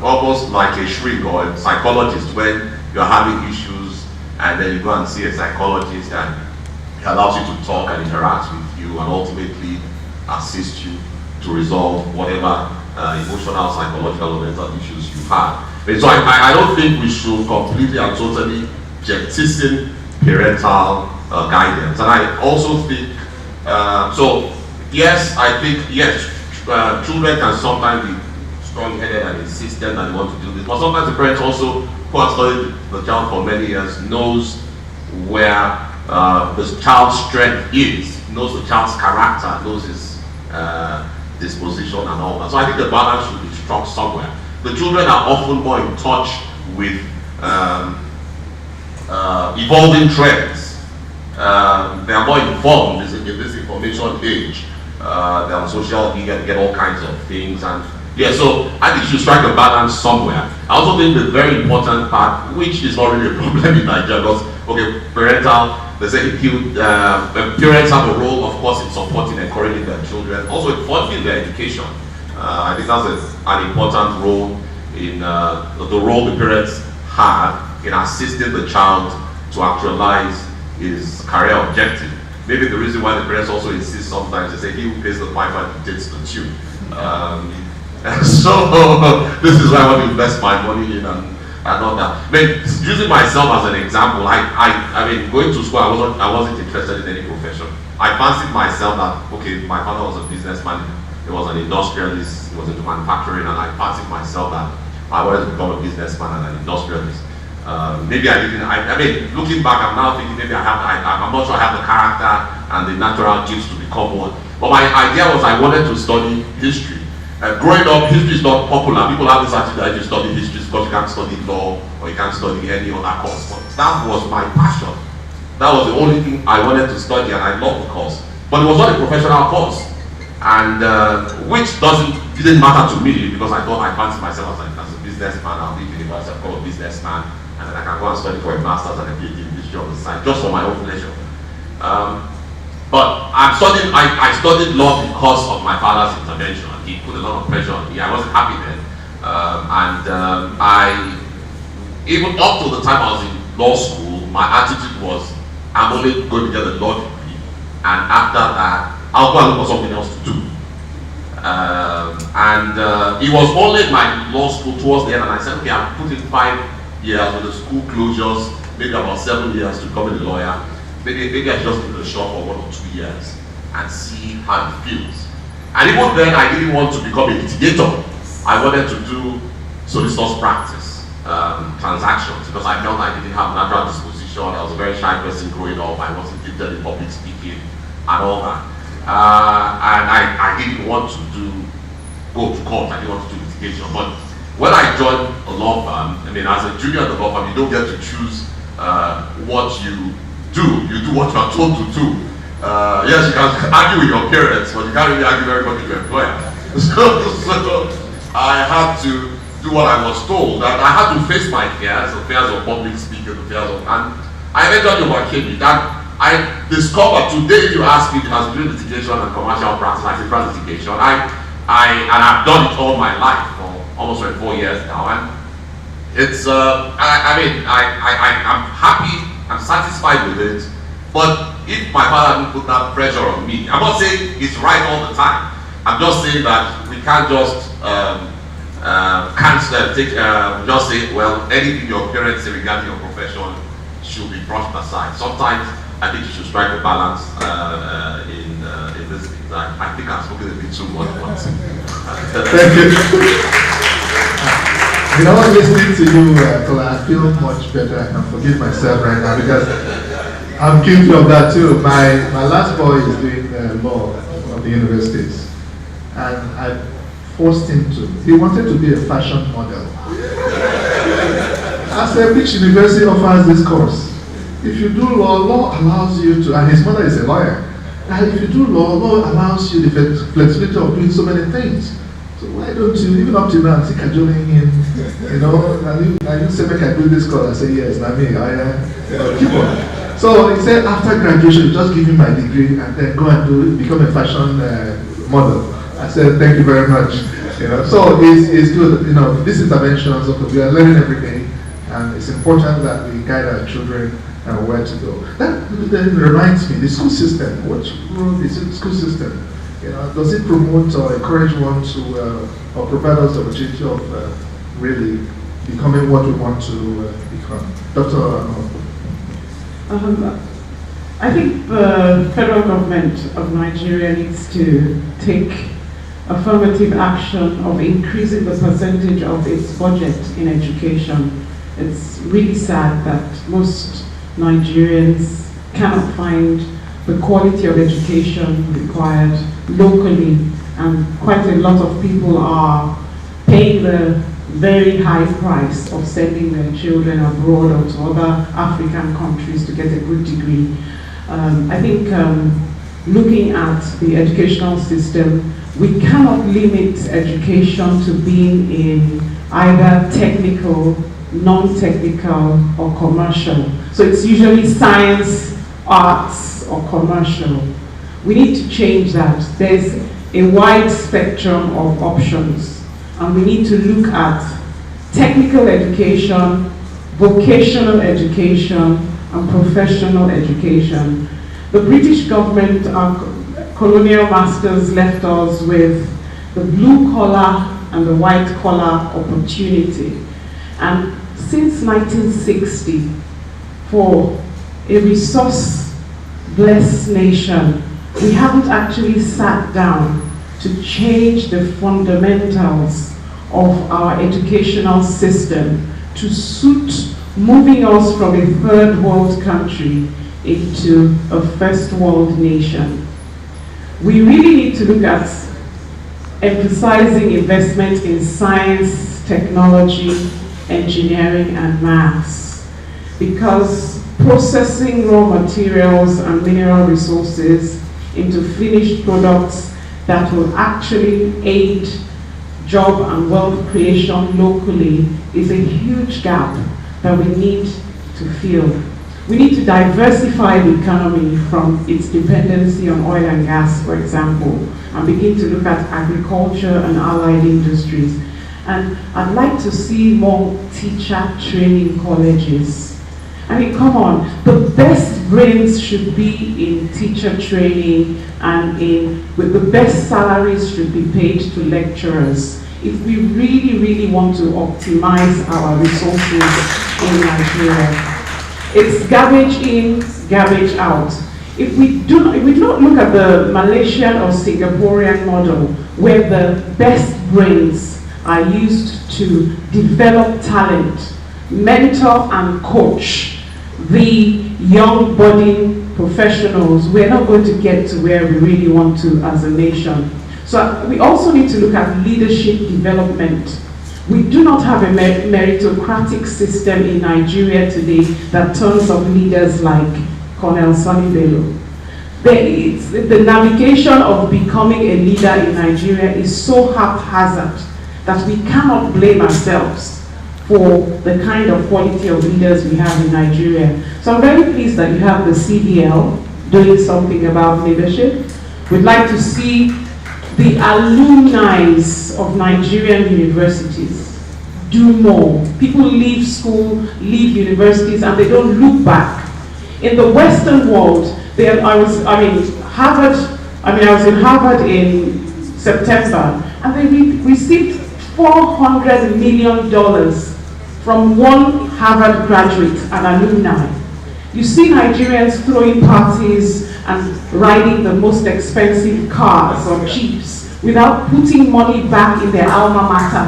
almost like a shrink or a psychologist when you're having issues, and then you go and see a psychologist, and he allows you to talk and interact with you, and ultimately assist you to resolve whatever emotional, psychological, or mental issues you have. And so I don't think we should completely and totally jettison parental guidance. And I also think, I think children can sometimes be strong-headed and insistent that they want to do this, but sometimes the parents also, who has studied the child for many years, knows where the child's strength is, knows the child's character, knows his disposition and all that. So I think the balance should be struck somewhere. The children are often more in touch with evolving trends. They are more informed in this information age. They're on social media, they get all kinds of things. And yeah, so I think you should strike a balance somewhere. I also think the very important part, which is not really a problem in Nigeria, because, okay, parental, they say parents have a role, of course, in supporting and encouraging their children, also in funding their education. I think that's an important role in the role the parents have in assisting the child to actualize his career objective. Maybe the reason why the parents also insist sometimes, they say he who pays the piper dictates the tune. So this is why I want to invest my money in, and I thought that. I mean, using myself as an example, I mean, going to school, I wasn't interested in any profession. I fancied myself that, okay, my father was a businessman, he was an industrialist, he was into manufacturing, and I fancied myself that I wanted to become a businessman and an industrialist. Maybe I didn't, I mean, looking back, I'm now thinking maybe I'm not sure I have the character and the natural gifts to become one. But my idea was I wanted to study history. Growing up, history is not popular. People have this attitude that if you study history because you can't study law or you can't study any other course. But that was my passion. That was the only thing I wanted to study, and I loved the course. But it was not a professional course, and which didn't matter to me because I thought I fancied myself as a businessman. I'll leave university, I'll become a businessman, and then I can go and study for a master's and a PhD in history on the side, just for my own pleasure. But I studied law because of my father's intervention. He put a lot of pressure on me. I wasn't happy then. Even up to the time I was in law school, my attitude was, I'm only going to get a law degree. And after that, I'll go and look for something else to do. It was only in my law school towards the end, and I said, okay, I've put in 5 years with the school closures, maybe about 7 years to become a lawyer. Maybe I just do the shop for 1 or 2 years and see how it feels. And even then, I didn't want to become a litigator. I wanted to do solicitor's practice, transactions, because I felt I didn't have natural disposition. I was a very shy person growing up. I wasn't gifted in public speaking and all that. And I didn't want to go to court. I didn't want to do litigation. But when I joined a law firm, I mean, as a junior at the law firm, you don't get to choose what you do. You do what you are told to do. Yes, you can argue with your parents, but you can't really argue very much with your employer. So I had to do what I was told, and I had to face my fears, the fears of public speaking, the fears of, and I eventually overcame it. And I discovered today, if you ask me, as doing litigation and commercial practice, I prefer litigation. And I've done it all my life for almost 4 years now, and it's I'm happy, I'm satisfied with it. But if my father didn't put that pressure on me, I'm not saying it's right all the time. I'm just saying that we can't just just say, well, anything your parents say regarding your profession should be brushed aside. Sometimes I think you should strike a balance in this thing. I think I've spoken a bit too much once. Thank you. You know, listening to you, I feel much better. I can forgive myself right now because I'm guilty of that too. My last boy is doing law at the universities, and I forced him to. He wanted to be a fashion model. I said, which university offers this course? If you do law, law allows you to, and his mother is a lawyer. And if you do law, law allows you the flexibility of doing so many things. So why don't you, even up to now, I'm cajoling him, you know, and you say, make I do this course. I say, yes, not me, keep on. So he said, after graduation, just give him my degree and then go and become a fashion model. I said, thank you very much. You know, so it's good, you know, these interventions, we are learning every day, and it's important that we guide our children where to go. That then reminds me, the school system, what role is the school system? You know, does it promote or encourage one to, or provide us the opportunity of really becoming what we want to become? Dr. I think the federal government of Nigeria needs to take affirmative action of increasing the percentage of its budget in education. It's really sad that most Nigerians cannot find the quality of education required locally, and quite a lot of people are paying the very high price of sending their children abroad or to other African countries to get a good degree. I think looking at the educational system, we cannot limit education to being in either technical, non-technical, or commercial. So it's usually science, arts, or commercial. We need to change that. There's a wide spectrum of options, and we need to look at technical education, vocational education, and professional education. The British government, our colonial masters, left us with the blue collar and the white collar opportunity. And since 1960, for a resource-blessed nation, we haven't actually sat down to change the fundamentals of our educational system to suit moving us from a third world country into a first world nation. We really need to look at emphasizing investment in science, technology, engineering, and maths, because processing raw materials and mineral resources into finished products that will actually aid job and wealth creation locally is a huge gap that we need to fill. We need to diversify the economy from its dependency on oil and gas, for example, and begin to look at agriculture and allied industries. And I'd like to see more teacher training colleges. I mean, come on, the best brains should be in teacher training, and with the best salaries should be paid to lecturers if we really, really want to optimize our resources in Nigeria. It's garbage in, garbage out. If we don't look at the Malaysian or Singaporean model, where the best brains are used to develop talent, mentor and coach the young budding professionals, we're not going to get to where we really want to as a nation. So we also need to look at leadership development. We do not have a meritocratic system in Nigeria today that turns up leaders like Colonel Sani Bello. The navigation of becoming a leader in Nigeria is so haphazard that we cannot blame ourselves for the kind of quality of leaders we have in Nigeria. So I'm very pleased that you have the CVL doing something about leadership. We'd like to see the alumni of Nigerian universities do more. People leave school, leave universities, and they don't look back. In the Western world, I was in Harvard in September, and they received $400 million from one Harvard graduate and alumni. You see Nigerians throwing parties and riding the most expensive cars or jeeps without putting money back in their alma mater.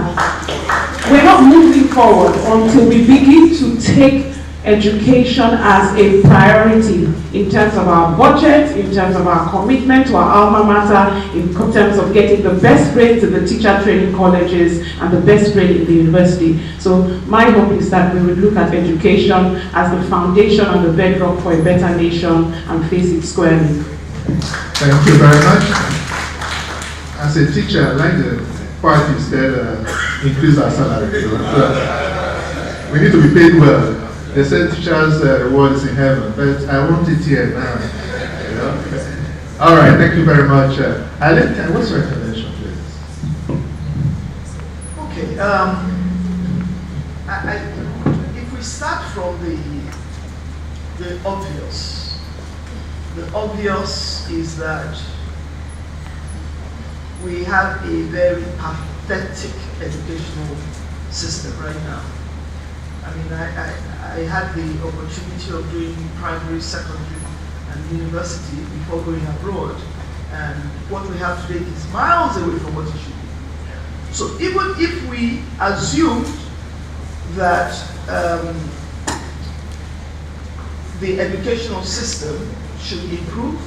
We're not moving forward until we begin to take education as a priority in terms of our budget, in terms of our commitment to our alma mater, in terms of getting the best brains in the teacher training colleges and the best brain in the university. So my hope is that we would look at education as the foundation and the bedrock for a better nation and face it squarely. Thank you very much. As a teacher, I like the part you said, increase our salary. We need to be paid well. They said teachers' reward is in heaven, but I want it here now. You know? All right, thank you very much. What's your intervention, please? Okay. If we start from the obvious is that we have a very pathetic educational system right now. I mean, I had the opportunity of doing primary, secondary, and university before going abroad. And what we have today is miles away from what it should be. So even if we assumed that the educational system should improve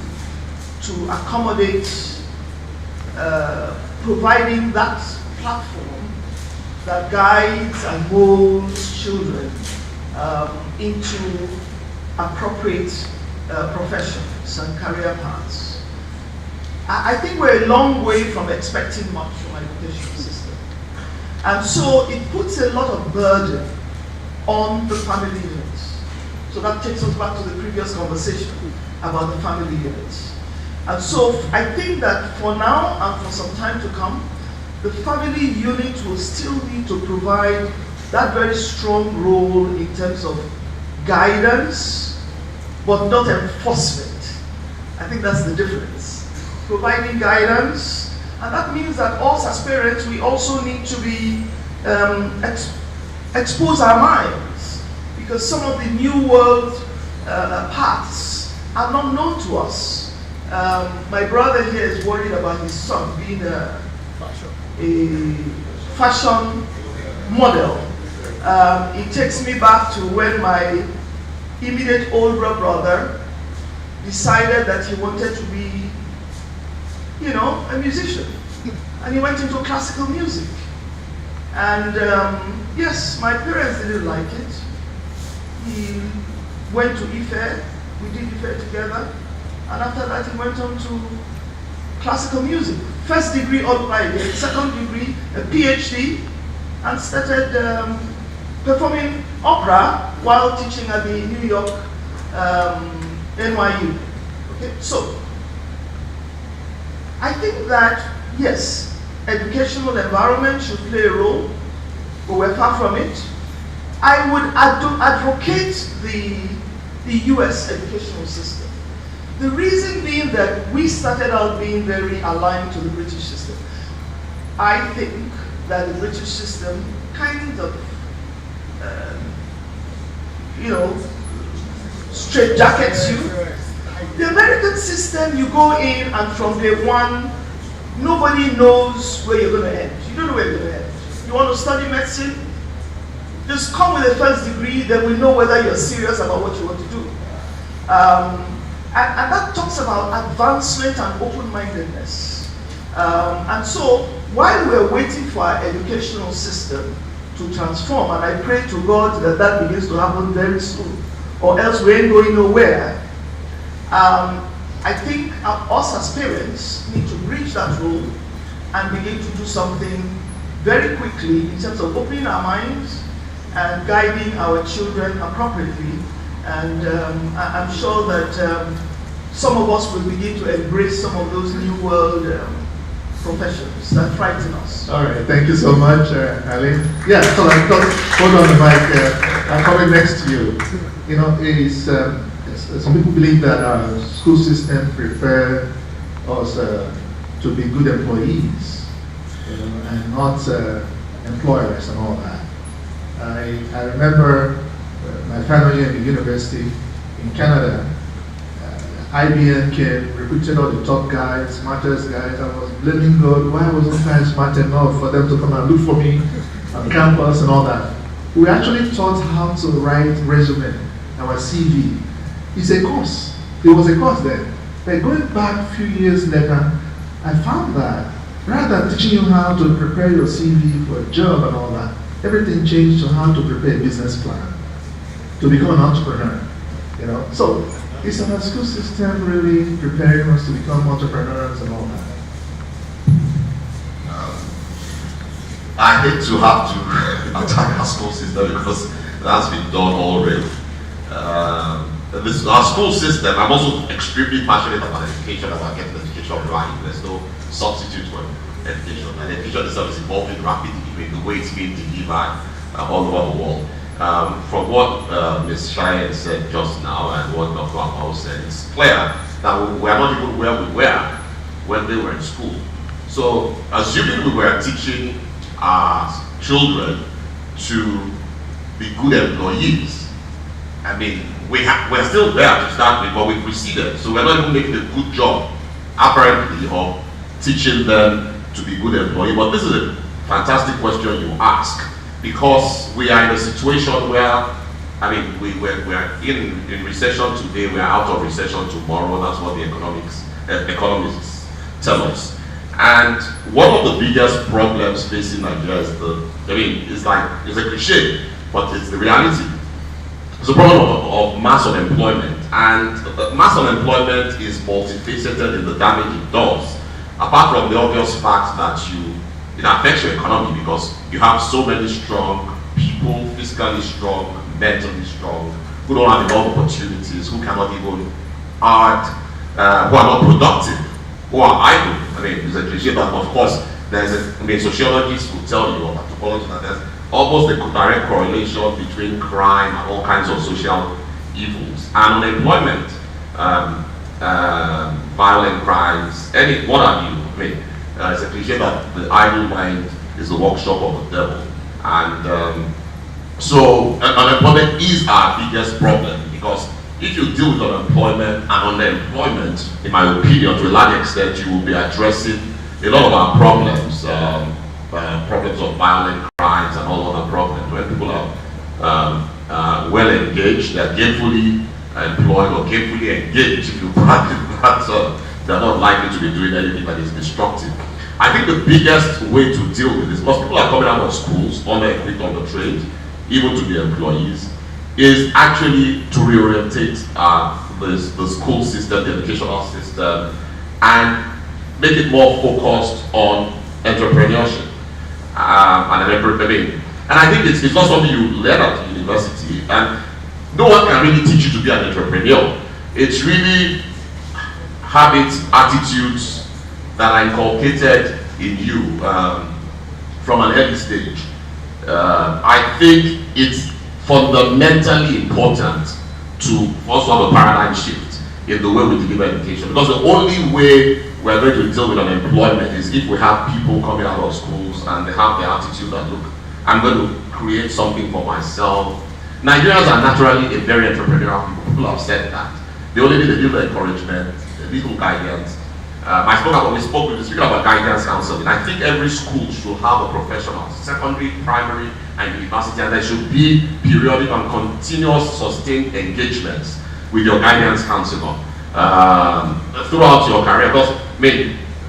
to accommodate providing that platform that guides and molds children into appropriate professions and career paths. I think we're a long way from expecting much from our education system. And so it puts a lot of burden on the family units. So that takes us back to the previous conversation about the family units. And so I think that for now and for some time to come, the family unit will still need to provide that very strong role in terms of guidance, but not enforcement. I think that's the difference. Providing guidance, and that means that us as parents, we also need to be expose our minds, because some of the new world paths are not known to us. My brother here is worried about his son being a fashion model. It takes me back to when my immediate older brother decided that he wanted to be, a musician. And he went into classical music. And yes, my parents didn't like it. He went to Ife, we did Ife together. And after that, he went on to classical music. First degree all right, second degree, a PhD, and started performing opera while teaching at the New York NYU. Okay, so I think that yes, educational environment should play a role, but we're far from it. I would advocate the US educational system. The reason being that we started out being very aligned to the British system. I think that the British system kind of, straitjackets you. The American system, you go in and from day one, nobody knows where you're going to end. You don't know where you're going to end. You want to study medicine? Just come with a first degree, then we know whether you're serious about what you want to do. And that talks about advancement and open-mindedness. And so, while we're waiting for our educational system to transform, and I pray to God that that begins to happen very soon, or else we ain't going nowhere, I think us as parents need to bridge that road and begin to do something very quickly in terms of opening our minds and guiding our children appropriately. And I'm sure that some of us will begin to embrace some of those new world professions that frighten us. All right, thank you so much, Ali. Yeah, so hold on the mic. I'm coming next to you. Some people believe that our school system prepare us to be good employees, and not employers and all that. I remember my final year in the university in Canada. IBM came, recruited all the top guys, smartest guys. I was blaming God, why wasn't I smart enough for them to come and look for me on campus and all that. We actually taught how to write resume, our CV. It's a course. There was a course there. But going back a few years later, I found that rather than teaching you how to prepare your CV for a job and all that, everything changed to how to prepare a business plan, to become an entrepreneur. So is our school system really preparing us to become entrepreneurs and all that? I hate to have to attack our school system because that's been done already. Our school system, I'm also extremely passionate about education, about getting education right. There's no substitute for education. And education itself is evolving rapidly in the way it's being delivered all over the world. From what Ms. Cheyenne said just now and what Dr. Apao said, it's clear that we are not even where we were when they were in school. So, assuming we were teaching our children to be good employees, I mean, we're still there to start with, but we've receded. So we're not even making a good job, apparently, of teaching them to be good employees. But this is a fantastic question you ask, because we are in a situation where, I mean, we're in recession today, we're out of recession tomorrow. That's what the economists tell us. And one of the biggest problems facing Nigeria is it's a cliche, but it's the reality. It's a problem of mass unemployment, and mass unemployment is multifaceted in the damage it does. Apart from the obvious fact that it affects your economy because you have so many strong people, physically strong, mentally strong, who don't have enough opportunities, who cannot even add, who are not productive, who are idle. I mean, it's a cliche, but of course, sociologists will tell you, or anthropologists, that there's almost a direct correlation between crime and all kinds of social evils. And unemployment, violent crimes, what have you. It's a cliche that the idle mind is the workshop of the devil. And So unemployment is our biggest problem, because if you deal with unemployment and underemployment, in my opinion, to a large extent, you will be addressing a lot of our problems, problems of violent crimes and all other problems. When people are well engaged, they're gainfully employed or gainfully engaged, if you practice that, they're not likely to be doing anything that is destructive. I think the biggest way to deal with this, because people are coming out of schools under-equipped, under-trained, even to the employees, is actually to reorientate the school system, the educational system, and make it more focused on entrepreneurship. And I think it's not something you learn at university, and no one can really teach you to be an entrepreneur. It's really habits, attitudes that are inculcated in you from an early stage. I think it's fundamentally important to also have a paradigm shift in the way we deliver education, because the only way we're going to deal with unemployment is if we have people coming out of schools and they have the attitude that, look, I'm going to create something for myself. Nigerians are naturally a very entrepreneurial people. People have said that. They only need a little encouragement, a little guidance. We spoke speaking about guidance counseling. I think every school should have a professional, secondary, primary, and university, and there should be periodic and continuous sustained engagements with your guidance counselor throughout your career. Because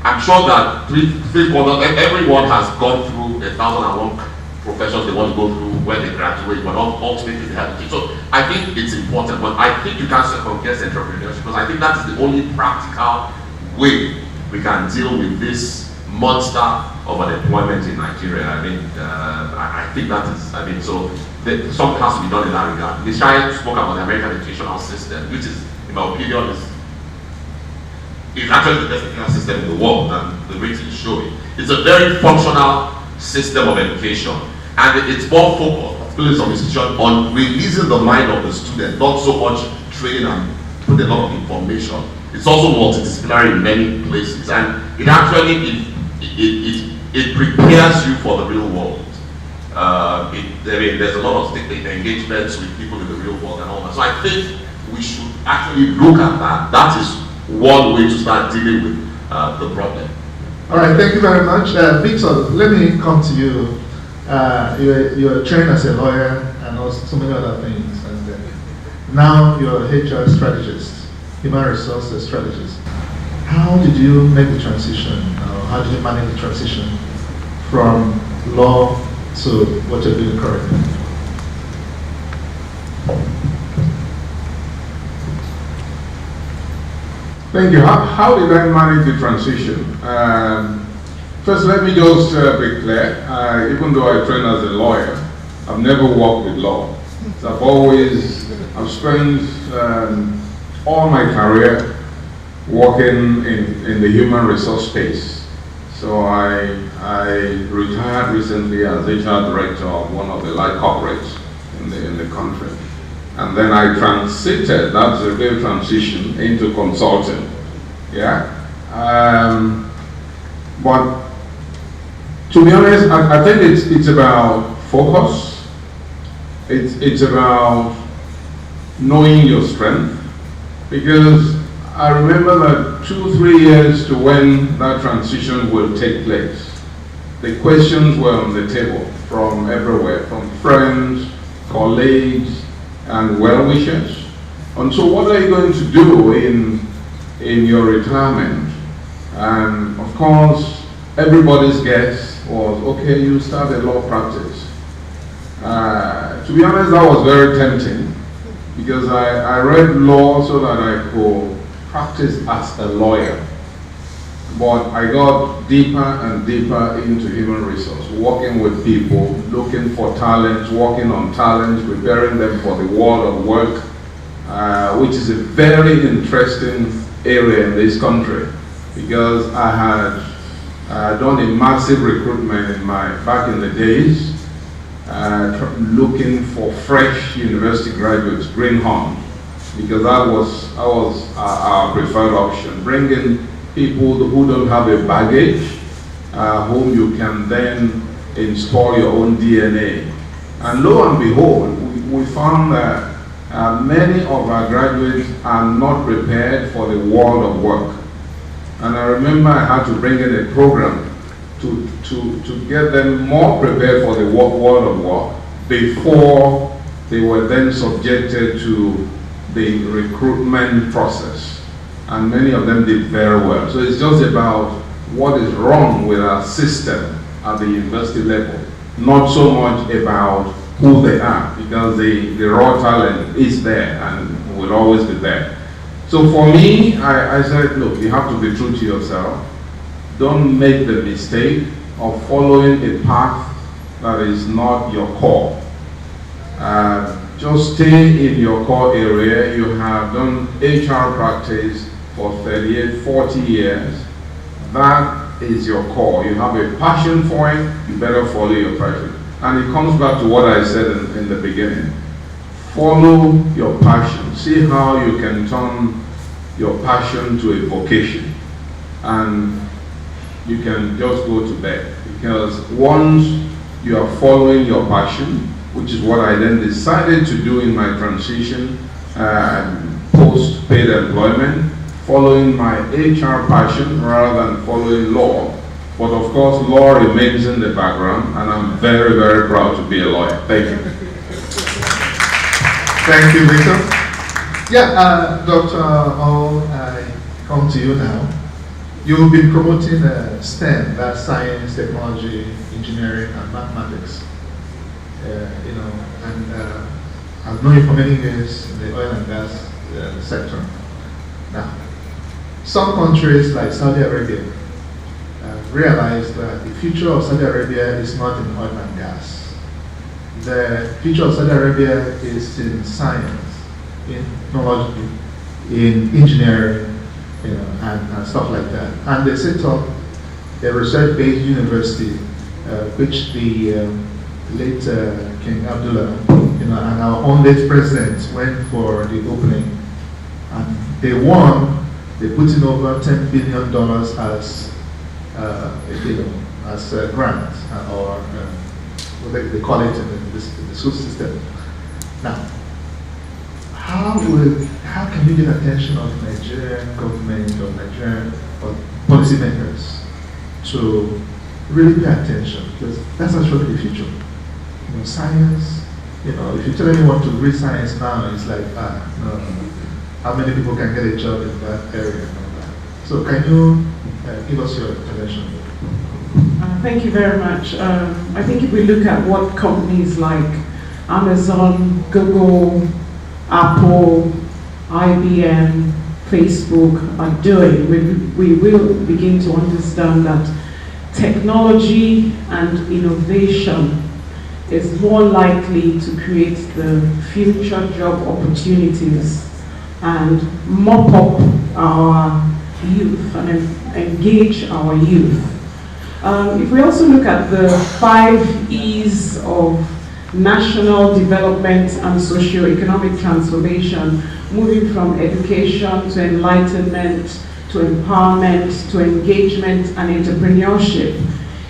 I'm sure that everyone has gone through 1,001 professions they want to go through when they graduate, but ultimately they have to teach. So I think it's important, but I think you can't second-guess entrepreneurship, because I think that's the only practical way we can deal with this monster of unemployment in Nigeria. I think that is, something has to be done in that regard. Ms. Shine spoke about the American educational system, which is, in my opinion, is actually the best educational system in the world, and the ratings show it. It's a very functional system of education, and it's more focused, particularly some institution, on releasing the mind of the student, not so much training and put a lot of information. It's also multidisciplinary in many places, and it actually it prepares you for the real world. There's a lot of engagements with people in the real world and all that. So I think we should actually look at that. That is one way to start dealing with the problem. All right, thank you very much. Victor, let me come to you. You're trained as a lawyer and also so many other things. And now you're a HR strategist, human resources strategist. How did you make the transition? How did you manage the transition from law to what you're doing currently? Thank you. How did I manage the transition? First, let me just be clear. Even though I train as a lawyer, I've never worked with law. So I've spent all my career working in the human resource space. So I retired recently as HR director of one of the large corporates in the country. And then I transited, that's a real transition, into consulting. Yeah. But to be honest, I think it's about focus. It's about knowing your strength. Because I remember that 2-3 years to when that transition will take place, the questions were on the table from everywhere, from friends, colleagues, and well-wishers. And so what are you going to do in your retirement? And of course, everybody's guess was, okay, you start a law practice. To be honest, that was very tempting, because I read law so that I could practice as a lawyer. But I got deeper and deeper into human resource, working with people, looking for talents, working on talents, preparing them for the world of work, which is a very interesting area in this country, because I had done a massive recruitment back in the days, looking for fresh university graduates, greenhorn, because that was our preferred option, bringing people who don't have a baggage, whom you can then install your own DNA And lo and behold, we found that many of our graduates are not prepared for the world of work. And I remember I had to bring in a program to get them more prepared for the world of work before they were then subjected to the recruitment process. And many of them did very well. So it's just about what is wrong with our system at the university level, not so much about who they are, because the raw talent is there and will always be there. So for me, I said, look, you have to be true to yourself. Don't make the mistake of following a path that is not your core. Just stay in your core area. You have done HR practice for 38, 40 years. That is your core. You have a passion for it, you better follow your passion. And it comes back to what I said in the beginning. Follow your passion. See how you can turn your passion to a vocation. And you can just go to bed. Because once you are following your passion, which is what I then decided to do in my transition post-paid employment, following my HR passion rather than following law. But of course, law remains in the background, and I'm very, very proud to be a lawyer. Thank you. Thank you, Victor. Yeah, Dr. O, I come to you now. You've been promoting STEM, that's science, technology, engineering, and mathematics. I've known you for many years in the oil and gas sector. Now, some countries like Saudi Arabia realize that the future of Saudi Arabia is not in oil and gas. The future of Saudi Arabia is in science, in technology, in engineering, and stuff like that. And they set up a research-based university, which the late King Abdullah, and our own late president went for the opening, and they won. They put in over $10 billion as a grant, or what they call it in the school system. Now, how can you get attention of Nigerian government or Nigerian policymakers to really pay attention? Because that's actually the future. Science. If you tell anyone to read science now, it's like, no. How many people can get a job in that area and all that? So can you give us your intervention? Thank you very much. I think if we look at what companies like Amazon, Google, Apple, IBM, Facebook are doing, we will begin to understand that technology and innovation is more likely to create the future job opportunities and mop up our youth and engage our youth. If we also look at the 5 E's of national development and socio-economic transformation, moving from education to enlightenment, to empowerment, to engagement and entrepreneurship,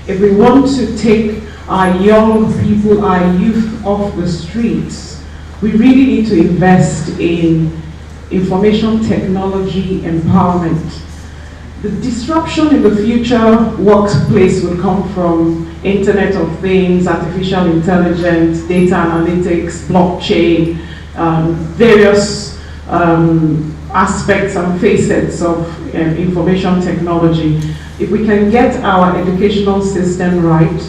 if we want to take our young people, our youth off the streets, we really need to invest in information technology empowerment. The disruption in the future workplace will come from Internet of Things, artificial intelligence, data analytics, blockchain, various aspects and facets of information technology. If we can get our educational system right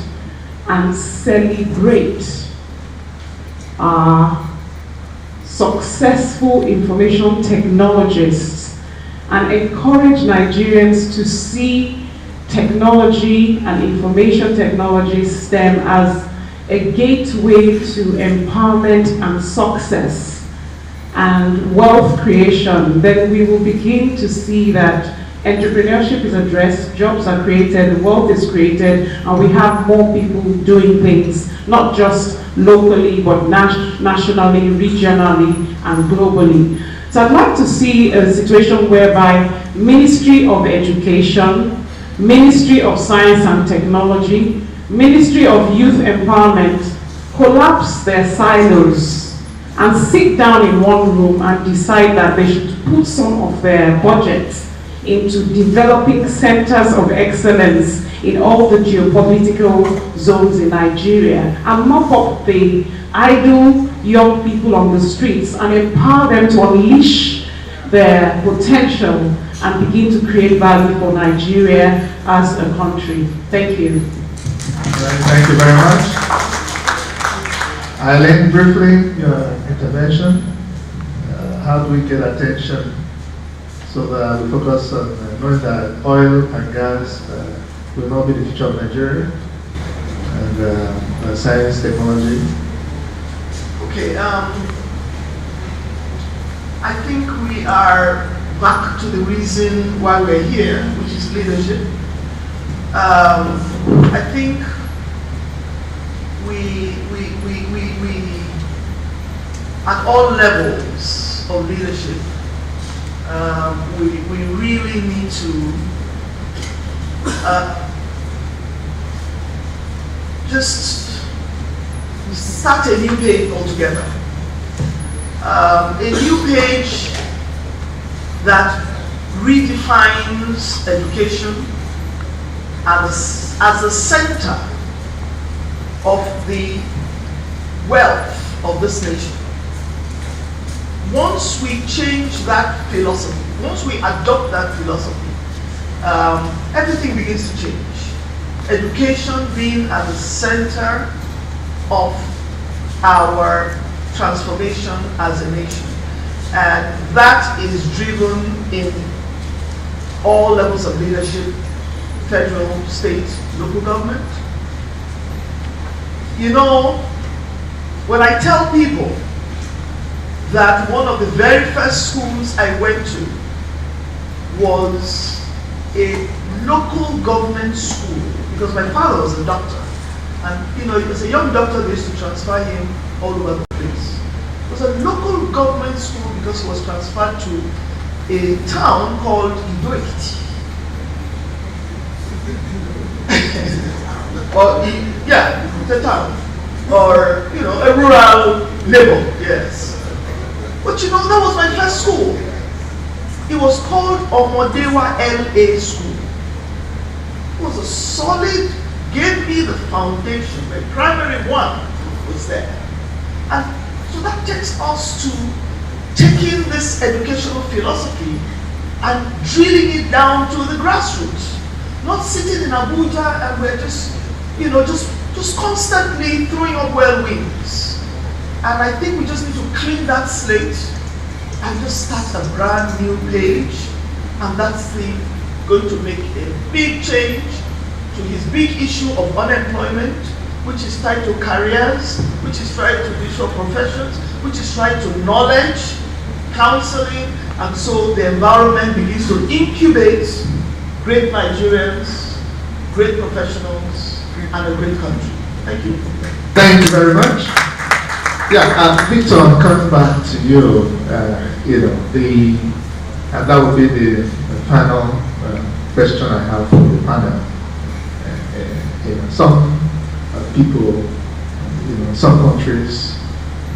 and celebrate our successful information technologists and encourage Nigerians to see technology and information technology STEM as a gateway to empowerment and success and wealth creation, then we will begin to see that entrepreneurship is addressed, jobs are created, wealth is created, and we have more people doing things, not just locally, but nationally, regionally, and globally. So I'd like to see a situation whereby Ministry of Education, Ministry of Science and Technology, Ministry of Youth Empowerment, collapse their silos and sit down in one room and decide that they should put some of their budgets into developing centers of excellence in all the geopolitical zones in Nigeria and mop up the idle young people on the streets and empower them to unleash their potential and begin to create value for Nigeria as a country. Thank you. Thank you very much. Eileen, briefly, your intervention. How do we get attention so that we focus on knowing that oil and gas will not be the future of Nigeria, and science, technology? Okay, I think we are back to the reason why we're here, which is leadership. I think we at all levels of leadership, we really need to just start a new page altogether. A new page that redefines education as the center of the wealth of this nation. Once we change that philosophy, once we adopt that philosophy, everything begins to change. Education being at the center of our transformation as a nation. And that is driven in all levels of leadership, federal, state, local government. You know, when I tell people that one of the very first schools I went to was a local government school, because my father was a doctor. And you know, as a young doctor, they used to transfer him all over the place. It was a local government school because he was transferred to a town called Lwt. Or, yeah, it's a town. Or, you know, a rural label, yes. But you know, that was my first school. It was called Omodewa LA School. It was a solid, gave me the foundation. My primary one was there. And so that takes us to taking this educational philosophy and drilling it down to the grassroots. Not sitting in Abuja and we're just, you know, just constantly throwing up well wings. And I think we just need to clean that slate and just start a brand new page. And that's going to make a big change to his big issue of unemployment, which is tied to careers, which is tied to digital professions, which is tied to knowledge, counseling, and so the environment begins to incubate great Nigerians, great professionals, and a great country. Thank you. Thank you very much. Yeah, Victor, coming back to you, you know, and that would be the final question I have for the panel. You know, some people, you know, some countries,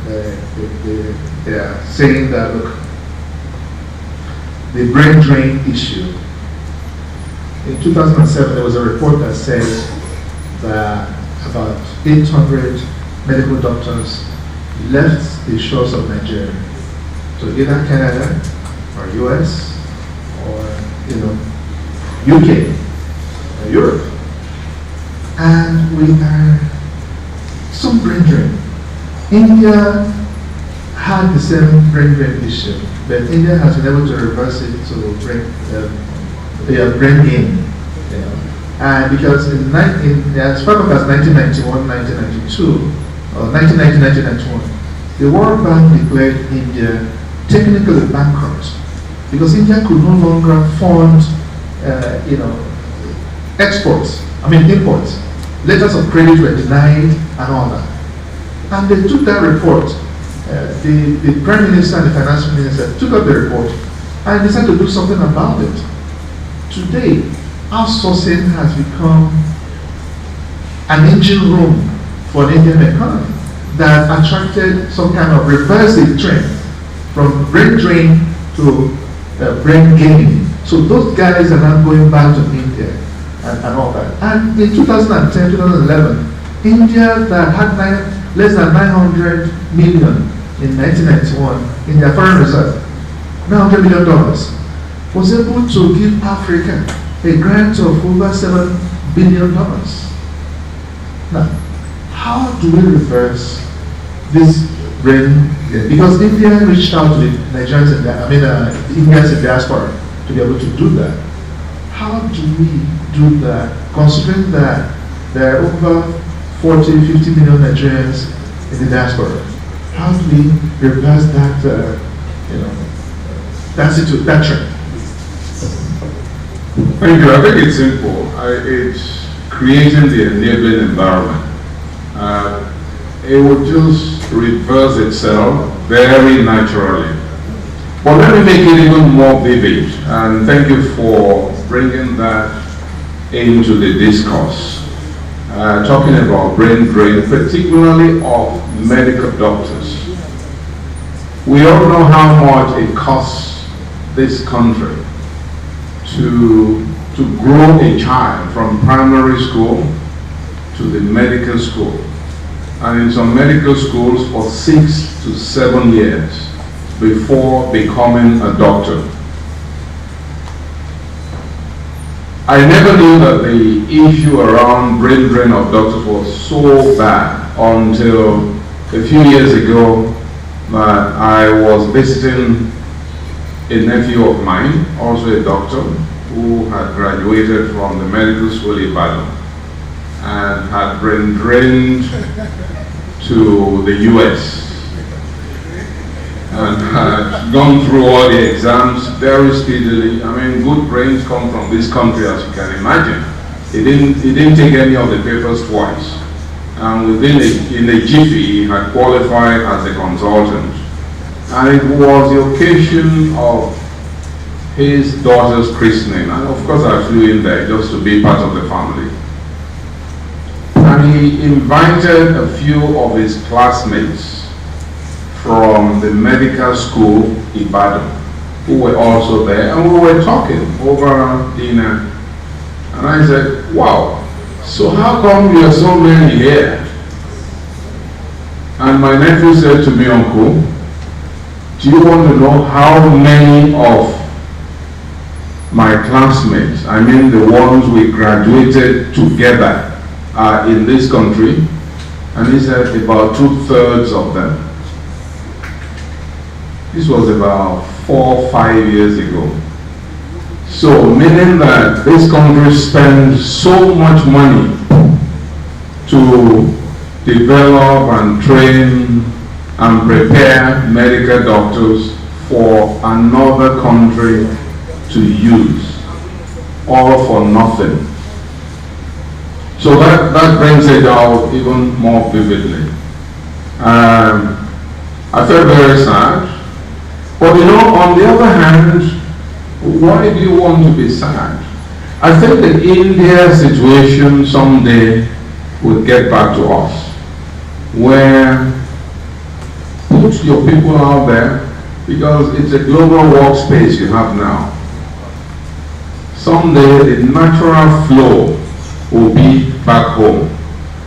they are saying that, look, the brain drain issue. In 2007, there was a report that said that about 800 medical doctors left the shores of Nigeria to either Canada or US or, you know, UK or Europe. And we are some brain drain. India had the same brain drain issue, but India has been able to reverse it to brain gain. You know. And because as far back as 1991, 1992, or 1990, 1991, the World Bank declared India technically bankrupt because India could no longer fund, you know, imports. Letters of credit were denied and all that. And they took that report. The Prime Minister and the Finance Minister took up the report and decided to do something about it. Today, outsourcing has become an engine room for the Indian economy. that attracted some kind of reversive trend from brain drain to brain gaining. So those guys are now going back to India and all that. And in 2010, 2011, India that had less than 900 million in 1991 in their foreign reserve, $900 million, was able to give Africa a grant of over $7 billion. Now, how do we reverse this brain? Because India reached out to the Nigerians in Indians in diaspora to be able to do that. How do we do that, considering that there are over 40, 50 million Nigerians in the diaspora? How do we reverse that, that trend? Thank you. I think it's simple. It's creating the enabling environment. It will just reverse itself very naturally. But let me make it even more vivid, and thank you for bringing that into the discourse. Talking about brain drain, particularly of medical doctors. We all know how much it costs this country to grow a child from primary school to the medical school, and in some medical schools for 6 to 7 years before becoming a doctor. I never knew that the issue around brain drain of doctors was so bad until a few years ago that I was visiting a nephew of mine, also a doctor, who had graduated from the medical school in Ibadan and had brain drained to the US and had gone through all the exams very speedily. I mean, good brains come from this country, as you can imagine. He didn't take any of the papers twice, and in a jiffy he had qualified as a consultant. And it was the occasion of his daughter's christening, and of course I flew in there just to be part of the family. And he invited a few of his classmates from the medical school Ibadan, who were also there, and we were talking over dinner. And I said, wow, so how come you are so many here? And my nephew said to me, uncle, do you want to know how many of my classmates, I mean the ones we graduated together, are in this country? And he said about 2/3 of them. This was about 4 or 5 years ago. So meaning that this country spends so much money to develop and train and prepare medical doctors for another country to use, all for nothing. So that brings it out even more vividly. I felt very sad. But on the other hand, why do you want to be sad? I think the India situation someday will get back to us, where put your people out there, because it's a global workspace you have now. Someday the natural flow will be back home.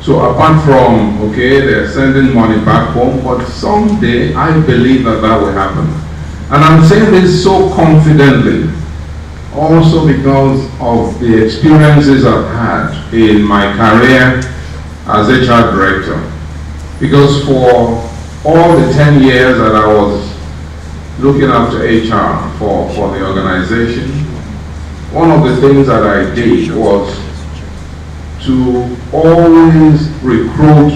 So apart from, they're sending money back home, but someday I believe that will happen. And I'm saying this so confidently, also because of the experiences I've had in my career as HR director. Because for all the 10 years that I was looking after HR for the organization, one of the things that I did was to always recruit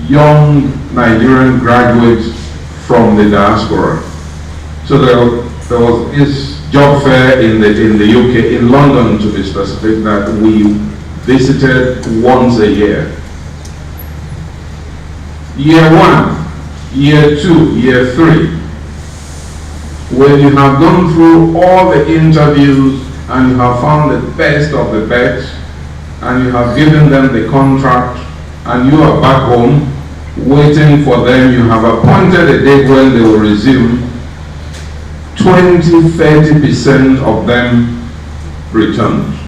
young Nigerian graduates from the diaspora. So there was this job fair in the UK, in London to be specific, that we visited once a year. Year 1, year 2, year 3. When you have gone through all the interviews and you have found the best of the best, and you have given them the contract, and you are back home, waiting for them. You have appointed a date when they will resume. 20-30% of them returned.